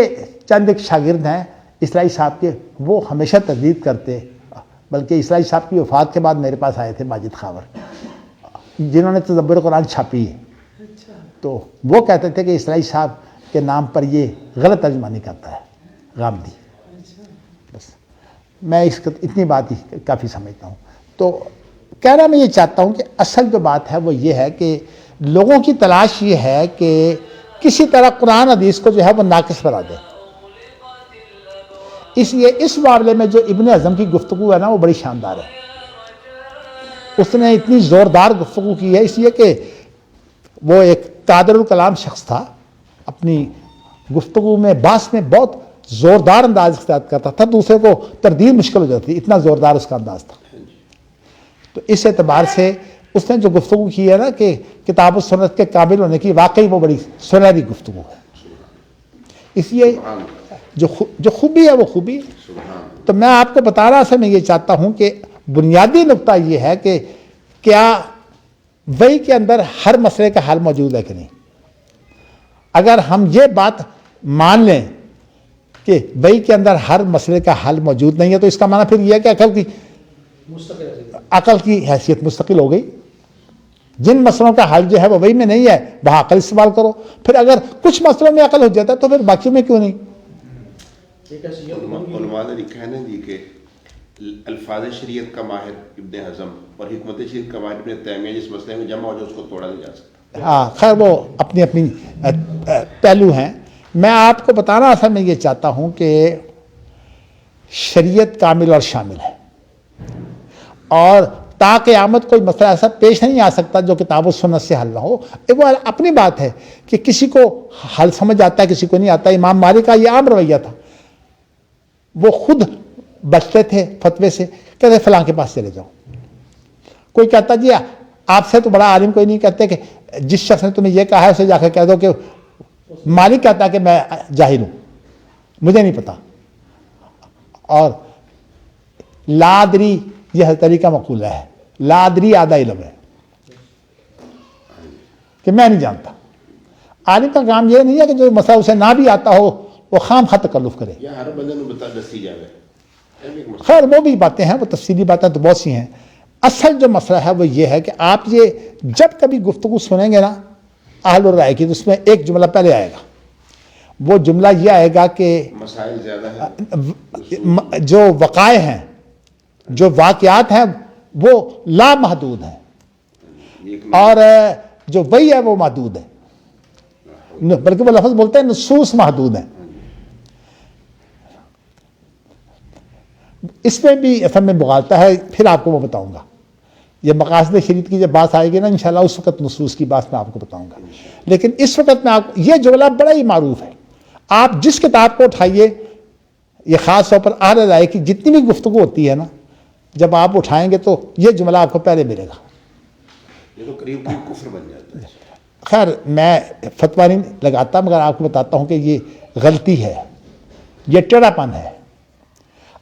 چند ایک شاگرد ہیں اسلائی صاحب کے، وہ ہمیشہ تردید کرتے، بلکہ اسلائی صاحب کی وفات کے بعد میرے پاس آئے تھے ماجد خابر، جنہوں نے تدبر قرآن چھاپی ہے، تو وہ کہتے تھے کہ اسلائی صاحب کے نام پر یہ غلط ترجمانی کرتا ہے غامدی۔ بس میں اس کو اتنی بات ہی کافی سمجھتا ہوں۔ تو کہنا میں یہ چاہتا ہوں کہ اصل جو بات ہے وہ یہ ہے کہ لوگوں کی تلاش یہ ہے کہ کسی طرح قرآن حدیث کو جو ہے وہ ناقص بنا دے۔ اس لیے اس معاملے میں جو ابن حزم کی گفتگو ہے نا وہ بڑی شاندار ہے۔ اس نے اتنی زوردار گفتگو کی ہے، اس لیے کہ وہ ایک قادر الکلام شخص تھا، اپنی گفتگو میں بحث میں بہت زوردار انداز اختیار کرتا تھا، دوسرے کو تردید مشکل ہو جاتی، اتنا زوردار اس کا انداز تھا۔ تو اس اعتبار سے اس نے جو گفتگو کی ہے نا کہ کتاب و سنت کے قابل ہونے کی، واقعی وہ بڑی سنہری گفتگو ہے۔ اس لیے جو خوبی ہے وہ خوبی ہے۔ تو میں آپ کو بتانا سے میں یہ چاہتا ہوں کہ بنیادی نقطہ یہ ہے کہ کیا وحی کے اندر ہر مسئلے کا حل موجود ہے کہ نہیں۔ اگر ہم یہ بات مان لیں کہ وحی کے اندر ہر مسئلے کا حل موجود نہیں ہے، تو اس کا معنی پھر یہ ہے کہ عقل کی حیثیت مستقل ہو گئی۔ جن مسئلوں کا حل جو ہے وہ وحی میں نہیں ہے، وہاں عقل استعمال کرو۔ پھر اگر کچھ مسئلوں میں عقل ہو جاتا ہے تو پھر باقی میں کیوں نہیں؟
علماء نے لکھا ہے نا جی کہ الفاظ شریعت کا ماہر ابن حزم اور حکمت شریعت کا ماہر ابن تیمیہ جس مسئلے میں جمع ہو جائے اس کو توڑا نہیں جا سکتا۔
ہاں خیر وہ اپنی اپنی پہلو ہیں۔ میں آپ کو بتانا اصل میں یہ چاہتا ہوں کہ شریعت کامل اور شامل ہے، اور تا قیامت کوئی مسئلہ ایسا پیش نہیں آ سکتا جو کتاب و سنت سے حل نہ ہو۔ وہ اپنی بات ہے کہ کسی کو حل سمجھ آتا ہے، کسی کو نہیں آتا۔ امام مالک کا یہ عام رویہ تھا، وہ خود بچتے تھے فتوے سے، کہتے فلاں کے پاس چلے جاؤ۔ کوئی کہتا جی آپ سے تو بڑا عالم کوئی نہیں، کہتے کہ جس شخص نے تمہیں یہ کہا ہے اسے جا کے کہہ دو کہ مالک کہتا ہے کہ میں جاہل ہوں، مجھے نہیں پتا۔ اور لادری یہ طریقہ مقولہ ہے، لادری آدھا علم ہے، کہ میں نہیں جانتا۔ عالم کا کام یہ نہیں ہے کہ جو مسئلہ اسے نہ بھی آتا ہو وہ خام خواہ تکلف کرے۔
یا ہر بندے نے بتا دسی جاوے،
خیر وہ بھی باتیں ہیں، وہ تفصیلی باتیں تو بہت سی ہیں۔ اصل جو مسئلہ ہے وہ یہ ہے کہ آپ یہ جب کبھی گفتگو سنیں گے نا اہل الرائے کی، تو اس میں ایک جملہ پہلے آئے گا۔ وہ جملہ یہ آئے گا کہ
مسائل زیادہ ہیں،
جو وقائع ہیں، جو واقعات ہیں وہ لا محدود ہیں، اور جو وحی ہے وہ محدود ہے، بلکہ وہ لفظ بولتے ہیں نصوص محدود ہیں۔ اس میں بھی اصل میں مغالطہ ہے، پھر آپ کو وہ بتاؤں گا۔ یہ مقاصد شریعت کی جب بات آئے گی نا انشاءاللہ اس وقت نصوص کی بات میں آپ کو بتاؤں گا۔ لیکن اس وقت میں آپ یہ جملہ بڑا ہی معروف ہے، آپ جس کتاب کو اٹھائیے، یہ خاص طور پر اہل رائے کی جتنی بھی گفتگو ہوتی ہے نا، جب آپ اٹھائیں گے تو یہ جملہ آپ کو پہلے ملے گا۔
یہ تو قریب قریب کفر بن جاتا ہے۔
خیر میں فتویٰ نہیں لگاتا، مگر آپ کو بتاتا ہوں کہ یہ غلطی ہے، یہ ٹیڑھا پن ہے۔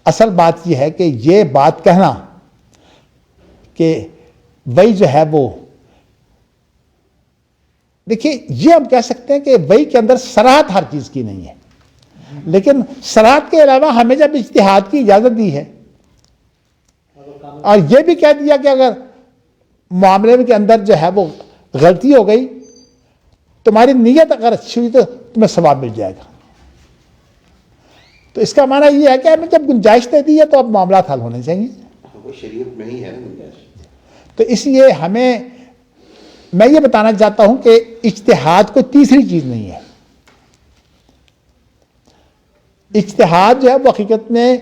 اصل بات یہ ہے کہ یہ بات کہنا کہ وحی جو ہے وہ، دیکھیے یہ ہم کہہ سکتے ہیں کہ وحی کے اندر صراحت ہر چیز کی نہیں ہے، لیکن صراحت کے علاوہ ہمیں جب اجتہاد کی اجازت دی ہے، اور یہ بھی کہہ دیا کہ اگر معاملے کے اندر جو ہے وہ غلطی ہو گئی، تمہاری نیت اگر اچھی ہوئی تو تمہیں ثواب مل جائے گا، تو اس کا معنی یہ ہے کہ ہمیں جب گنجائش دے دی ہے تو اب معاملات حل ہونے چاہیے۔
وہ شریعت میں ہی ہے نا گنجائش۔
تو اس لیے میں یہ بتانا چاہتا ہوں کہ اجتہاد کوئی تیسری چیز نہیں ہے۔ اجتہاد جو ہے وہ حقیقت میں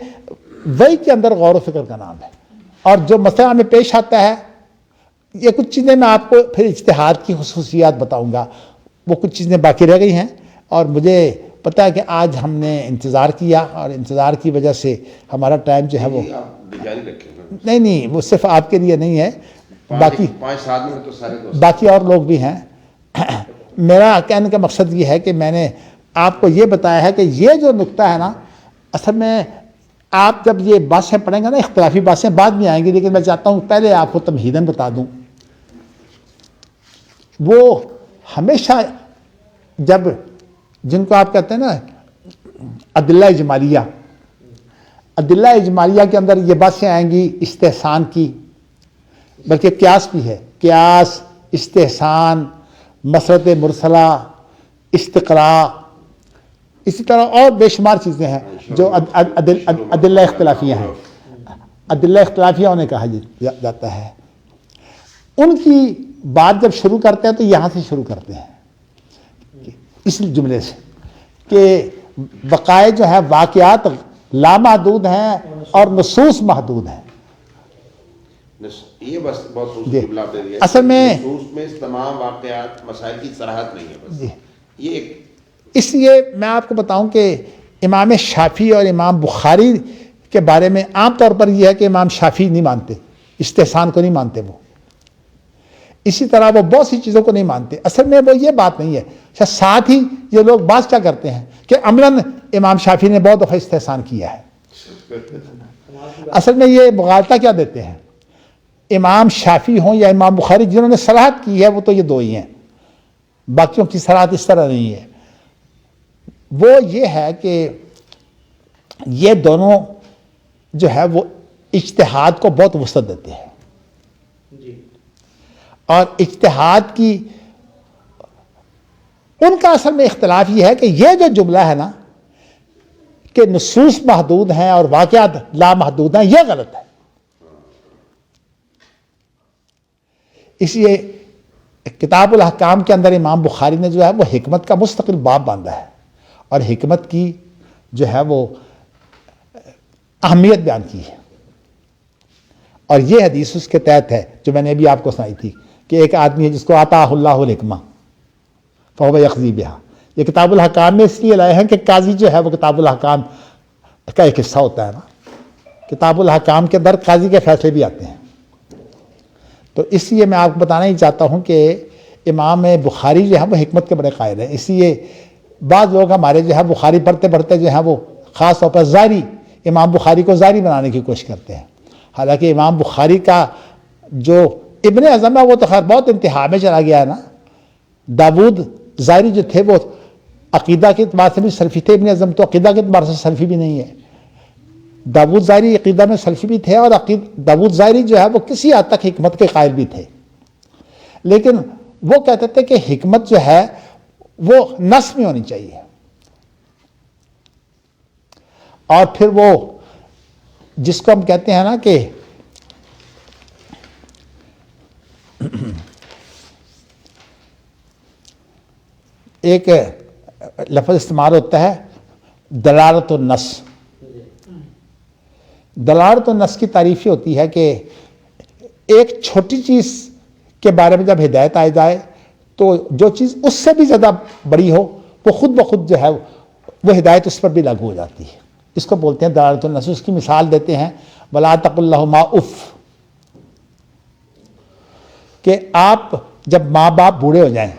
وحی کے اندر غور و فکر کا نام ہے، اور جو مسئلہ ہمیں پیش آتا ہے، یہ کچھ چیزیں میں آپ کو پھر اجتہاد کی خصوصیات بتاؤں گا، وہ کچھ چیزیں باقی رہ گئی ہیں، اور مجھے پتہ ہے کہ آج ہم نے انتظار کیا اور انتظار کی وجہ سے ہمارا ٹائم جو ہے وہ
آپ جاری رکھیں،
نہیں وہ صرف آپ کے لیے نہیں ہے، باقی
5-7 منٹ تو سارے دوست
باقی اور لوگ بھی ہیں. میرا کہنے کا مقصد یہ ہے کہ میں نے آپ کو یہ بتایا ہے کہ یہ جو نقطہ ہے نا، اصل میں آپ جب یہ باتیں پڑھیں گے نا، اختلافی باتیں بعد میں آئیں گی، لیکن میں چاہتا ہوں پہلے آپ کو تمہیداً بتا دوں. وہ ہمیشہ جب جن کو آپ کہتے ہیں نا ادلہ اجمالیہ، ادلہ اجمالیہ کے اندر یہ باتیں آئیں گی استحسان کی، بلکہ قیاس بھی ہے، قیاس، استحسان، مسرت مرسلہ، استقراء، اسی طرح اور بے شمار چیزیں ہیں جو ادلہ اختلافیہ ہیں. ادلہ اختلافیہ انہیں کہا جاتا ہے. ان کی بات جب شروع کرتے ہیں تو یہاں سے شروع کرتے ہیں، اس جملے سے کہ بقائے جو ہے واقعات لامحدود ہیں اور نصوص محدود ہیں.
یہ بس بہت
جی.
جملہ آپ نے دیا،
اصل میں
نصوص میں تمام واقعات مسائل کی صراحت نہیں ہے، بس
جی.
یہ ایک
اس لیے میں آپ کو بتاؤں کہ امام شافعی اور امام بخاری کے بارے میں عام طور پر یہ ہے کہ امام شافعی نہیں مانتے، استحسان کو نہیں مانتے وہ. اسی طرح وہ بہت سی چیزوں کو نہیں مانتے. اصل میں وہ یہ بات نہیں ہے. ساتھ ہی یہ لوگ بات کیا کرتے ہیں کہ عملاً امام شافعی نے بہت دفعہ استحسان کیا ہے. اصل میں یہ مغالطہ کیا دیتے ہیں، امام شافعی ہوں یا امام بخاری، جنہوں نے صراحت کی ہے وہ تو یہ دو ہی ہیں، باقیوں کی صراحت اس طرح نہیں ہے. وہ یہ ہے کہ یہ دونوں جو ہے وہ اجتہاد کو بہت وسعت دیتے ہیں،
جی.
اور اجتہاد کی ان کا اصل میں اختلاف یہ ہے کہ یہ جو جملہ ہے نا کہ نصوص محدود ہیں اور واقعات لامحدود ہیں، یہ غلط ہے. اس لیے کتاب الاحکام کے اندر امام بخاری نے جو ہے وہ حکمت کا مستقل باب باندھا ہے اور حکمت کی جو ہے وہ اہمیت بیان کی ہے. اور یہ حدیث اس کے تحت ہے جو میں نے ابھی آپ کو سنائی تھی کہ ایک آدمی ہے جس کو عطا اللہ الحکمہ فہو یقضی بہا. یہ کتاب الاحکام میں اس لیے لائے ہیں کہ قاضی جو ہے وہ کتاب الاحکام کا ایک حصہ ہوتا ہے نا، کتاب الاحکام کے اندر قاضی کے فیصلے بھی آتے ہیں. تو اس لیے میں آپ کو بتانا ہی چاہتا ہوں کہ امام بخاری جو ہے وہ حکمت کے بڑے قائل ہیں. اس لیے بعض لوگ ہمارے جو ہے بخاری پڑھتے پڑھتے جو ہے وہ خاص طور پر ظاہری امام بخاری کو ظاہری بنانے کی کوشش کرتے ہیں. حالانکہ امام بخاری کا جو ابن اعظم ہے وہ تو خیر بہت انتہا میں چلا گیا ہے نا. داود ظاہری جو تھے وہ عقیدہ کے اعتبار سے بھی سلفی تھے، ابن اعظم تو عقیدہ کے اعتبار سے سلفی بھی نہیں ہے. داود ظاہری عقیدہ میں سلفی بھی تھے اور داود ظاہری جو ہے وہ کسی حد تک حکمت کے قائل بھی تھے، لیکن وہ کہتے تھے کہ حکمت جو ہے وہ نص میں ہونی چاہیے. اور پھر وہ جس کو ہم کہتے ہیں نا کہ ایک لفظ استعمال ہوتا ہے دلالت النص. دلالت النص کی تعریف یہ ہوتی ہے کہ ایک چھوٹی چیز کے بارے میں جب ہدایت آ جائے تو جو چیز اس سے بھی زیادہ بڑی ہو وہ خود بخود جو ہے وہ ہدایت اس پر بھی لاگو ہو جاتی ہے. اس کو بولتے ہیں دلالت النص. اس کی مثال دیتے ہیں وَلَا تَقُلْ لَهُمَا اُفْ، کہ آپ جب ماں باپ بوڑھے ہو جائیں،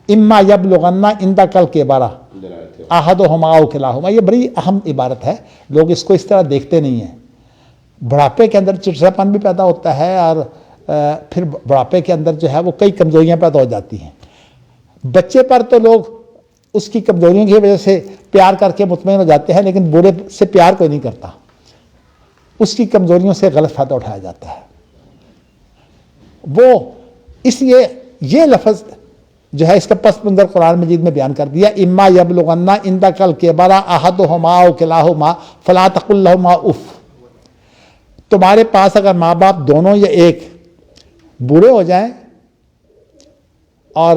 اما یبلغن عندک الکبر احدہما او کلاہما، یہ بڑی اہم عبارت ہے. لوگ اس کو اس طرح دیکھتے نہیں ہیں. بڑھاپے کے اندر چڑچڑاپن بھی پیدا ہوتا ہے اور پھر بڑھاپے کے اندر جو ہے وہ کئی کمزوریاں پیدا ہو جاتی ہیں. بچے پر تو لوگ اس کی کمزوریوں کی وجہ سے پیار کر کے مطمئن ہو جاتے ہیں، لیکن بوڑھے سے پیار کوئی نہیں کرتا، اس کی کمزوریوں سے غلط فائدہ اٹھایا جاتا ہے. وہ اس لیے یہ لفظ جو ہے اس کا پس منظر قرآن مجید میں بیان کر دیا، اما یبلغن عندک الکبر احدہما او کلاہما فلا تقل لہما اف. تمہارے پاس اگر ماں باپ دونوں یا ایک بوڑھے ہو جائیں، اور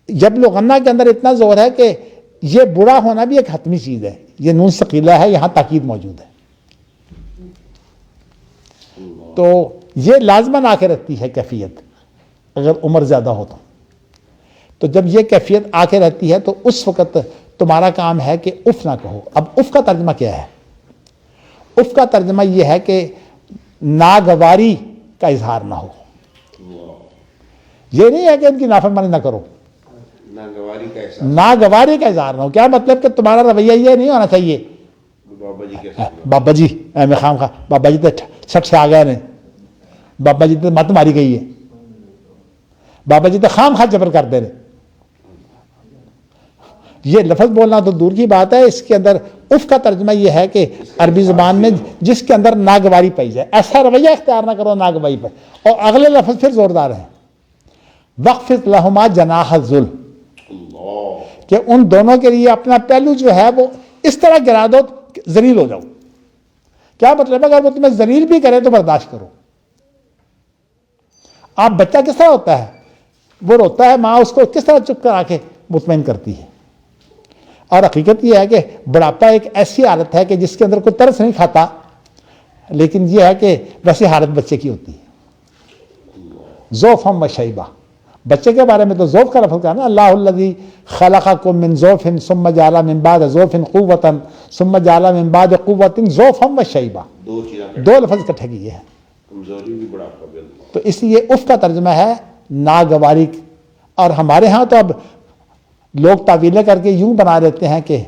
یبلغن کے اندر اتنا زور ہے کہ یہ بوڑھا ہونا بھی ایک حتمی چیز ہے، یہ نون ثقیلہ ہے، یہاں تاکید موجود ہے. تو یہ لازماً آ کے رکھتی ہے کیفیت اگر عمر زیادہ ہو تو تو جب یہ کیفیت آ کے رہتی ہے تو اس وقت تمہارا کام ہے کہ اف نہ کہو. اب اف کا ترجمہ کیا ہے؟ اف کا ترجمہ یہ ہے کہ ناگواری کا اظہار نہ ہو. یہ نہیں ہے کہ ان کی نافرمانی نہ کرو,
ناگواری کا احساس.
ناگواری کا اظہار نہ ہو. کیا مطلب کہ تمہارا رویہ یہ نہیں ہونا چاہیے
بابا جی کیسے
بابا جی میں خام خواہ بابا جی تو چھٹ سے آ گئے نے, بابا جی تو مت ماری گئی ہے, بابا جی تو خام خواہ جبر کر دے رہے. یہ لفظ بولنا تو دور کی بات ہے, اس کے اندر اف کا ترجمہ یہ ہے کہ عربی زبان میں جس کے اندر ناگواری پائی جائے, ایسا رویہ اختیار نہ کرو ناگواری پر. اور اگلے لفظ پھر زوردار ہیں, وَخْفِضْ لَهُمَا جَنَاحَ الذُّلِّ,
اللہ
کہ ان دونوں کے لیے اپنا پہلو جو ہے وہ اس طرح گرا دو ذلیل ہو جاؤ. کیا مطلب ہے؟ اگر وہ تمہیں ذلیل بھی کرے تو برداشت کرو. آپ بچہ کس طرح ہوتا ہے, وہ روتا ہے, ماں اس کو کس طرح چپ کرا کے مطمئن کرتی ہے. اور حقیقت یہ ہے کہ بڑھاپا ایک ایسی حالت ہے کہ جس کے اندر کوئی ترس نہیں کھاتا, لیکن یہ ہے کہ ویسی حالت بچے کی ہوتی ہے. ذوفا و شیبہ, بچے کے بارے میں تو ذوف کا لفظ کہا نا, اللہ الذی خلقکم من ذوف ثم جعل من بعد ذوف قوۃ ثم جعل من بعد قوۃ ذوفا و شیبہ,
دو چیزیں
دو لفظ اکٹھے کیے ہیں.
کمزوری بھی بڑھاپا بھی.
تو اس لیے اف کا ترجمہ ہے ناگواری. اور ہمارے ہاں تو اب لوگ تعویلیں کر کے یوں بنا دیتے ہیں کہ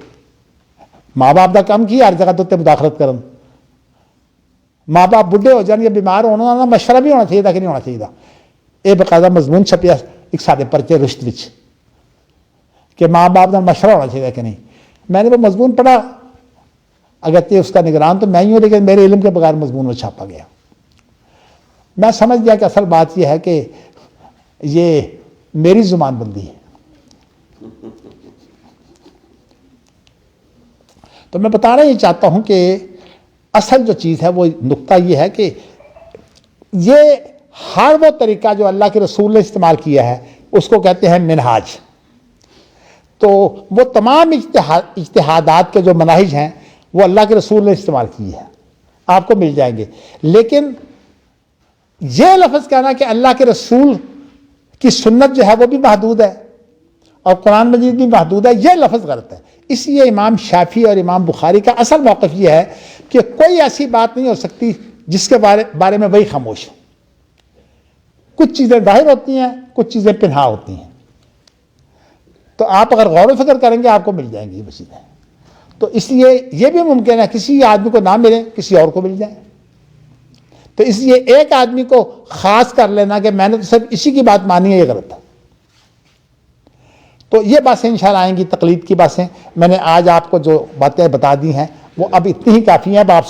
ماں باپ کا کم کی ہر جگہ تو مداخلت کرن, ماں باپ بڈھے ہو جان یا بیمار ہونا, مشورہ بھی ہونا چاہیے تھا کہ نہیں ہونا چاہیے تھا. یہ باقاعدہ مضمون چھپیا ایک سادے پرچے رشت وچ کہ ماں باپ کا مشورہ ہونا چاہیے کہ نہیں. میں نے وہ مضمون پڑھا, اگرچہ اس کا نگران تو میں ہی ہوں, لیکن میرے علم کے بغیر مضمون میں چھاپا گیا. میں سمجھ گیا کہ اصل بات یہ ہے کہ یہ میری زبان بندی ہے. تو میں بتانا یہ چاہتا ہوں کہ اصل جو چیز ہے وہ نقطہ یہ ہے کہ یہ ہر وہ طریقہ جو اللہ کے رسول نے استعمال کیا ہے اس کو کہتے ہیں منہاج. تو وہ تمام اجتہادات کے جو مناہج ہیں وہ اللہ کے رسول نے استعمال کیے ہیں, آپ کو مل جائیں گے. لیکن یہ لفظ کہنا کہ اللہ کے رسول کی سنت جو ہے وہ بھی محدود ہے اور قرآن مجید بھی محدود ہے, یہ لفظ غلط ہے. اس لیے امام شافعی اور امام بخاری کا اصل موقف یہ ہے کہ کوئی ایسی بات نہیں ہو سکتی جس کے بارے میں وہی خاموش ہو. کچھ چیزیں ظاہر ہوتی ہیں, کچھ چیزیں پنہا ہوتی ہیں. تو آپ اگر غور و فکر کریں گے آپ کو مل جائیں گی یہ چیزیں. تو اس لیے یہ بھی ممکن ہے کسی آدمی کو نہ ملے, کسی اور کو مل جائے. تو اس لیے ایک آدمی کو خاص کر لینا کہ میں نے تو صرف اسی کی بات مانی ہے, یہ غلط ہے. تو یہ باتیں انشاءاللہ آئیں گی, تقلید کی باتیں. میں نے آج آپ کو جو باتیں بتا دی ہیں وہ اب اتنی ہی کافی ہیں. اب آپ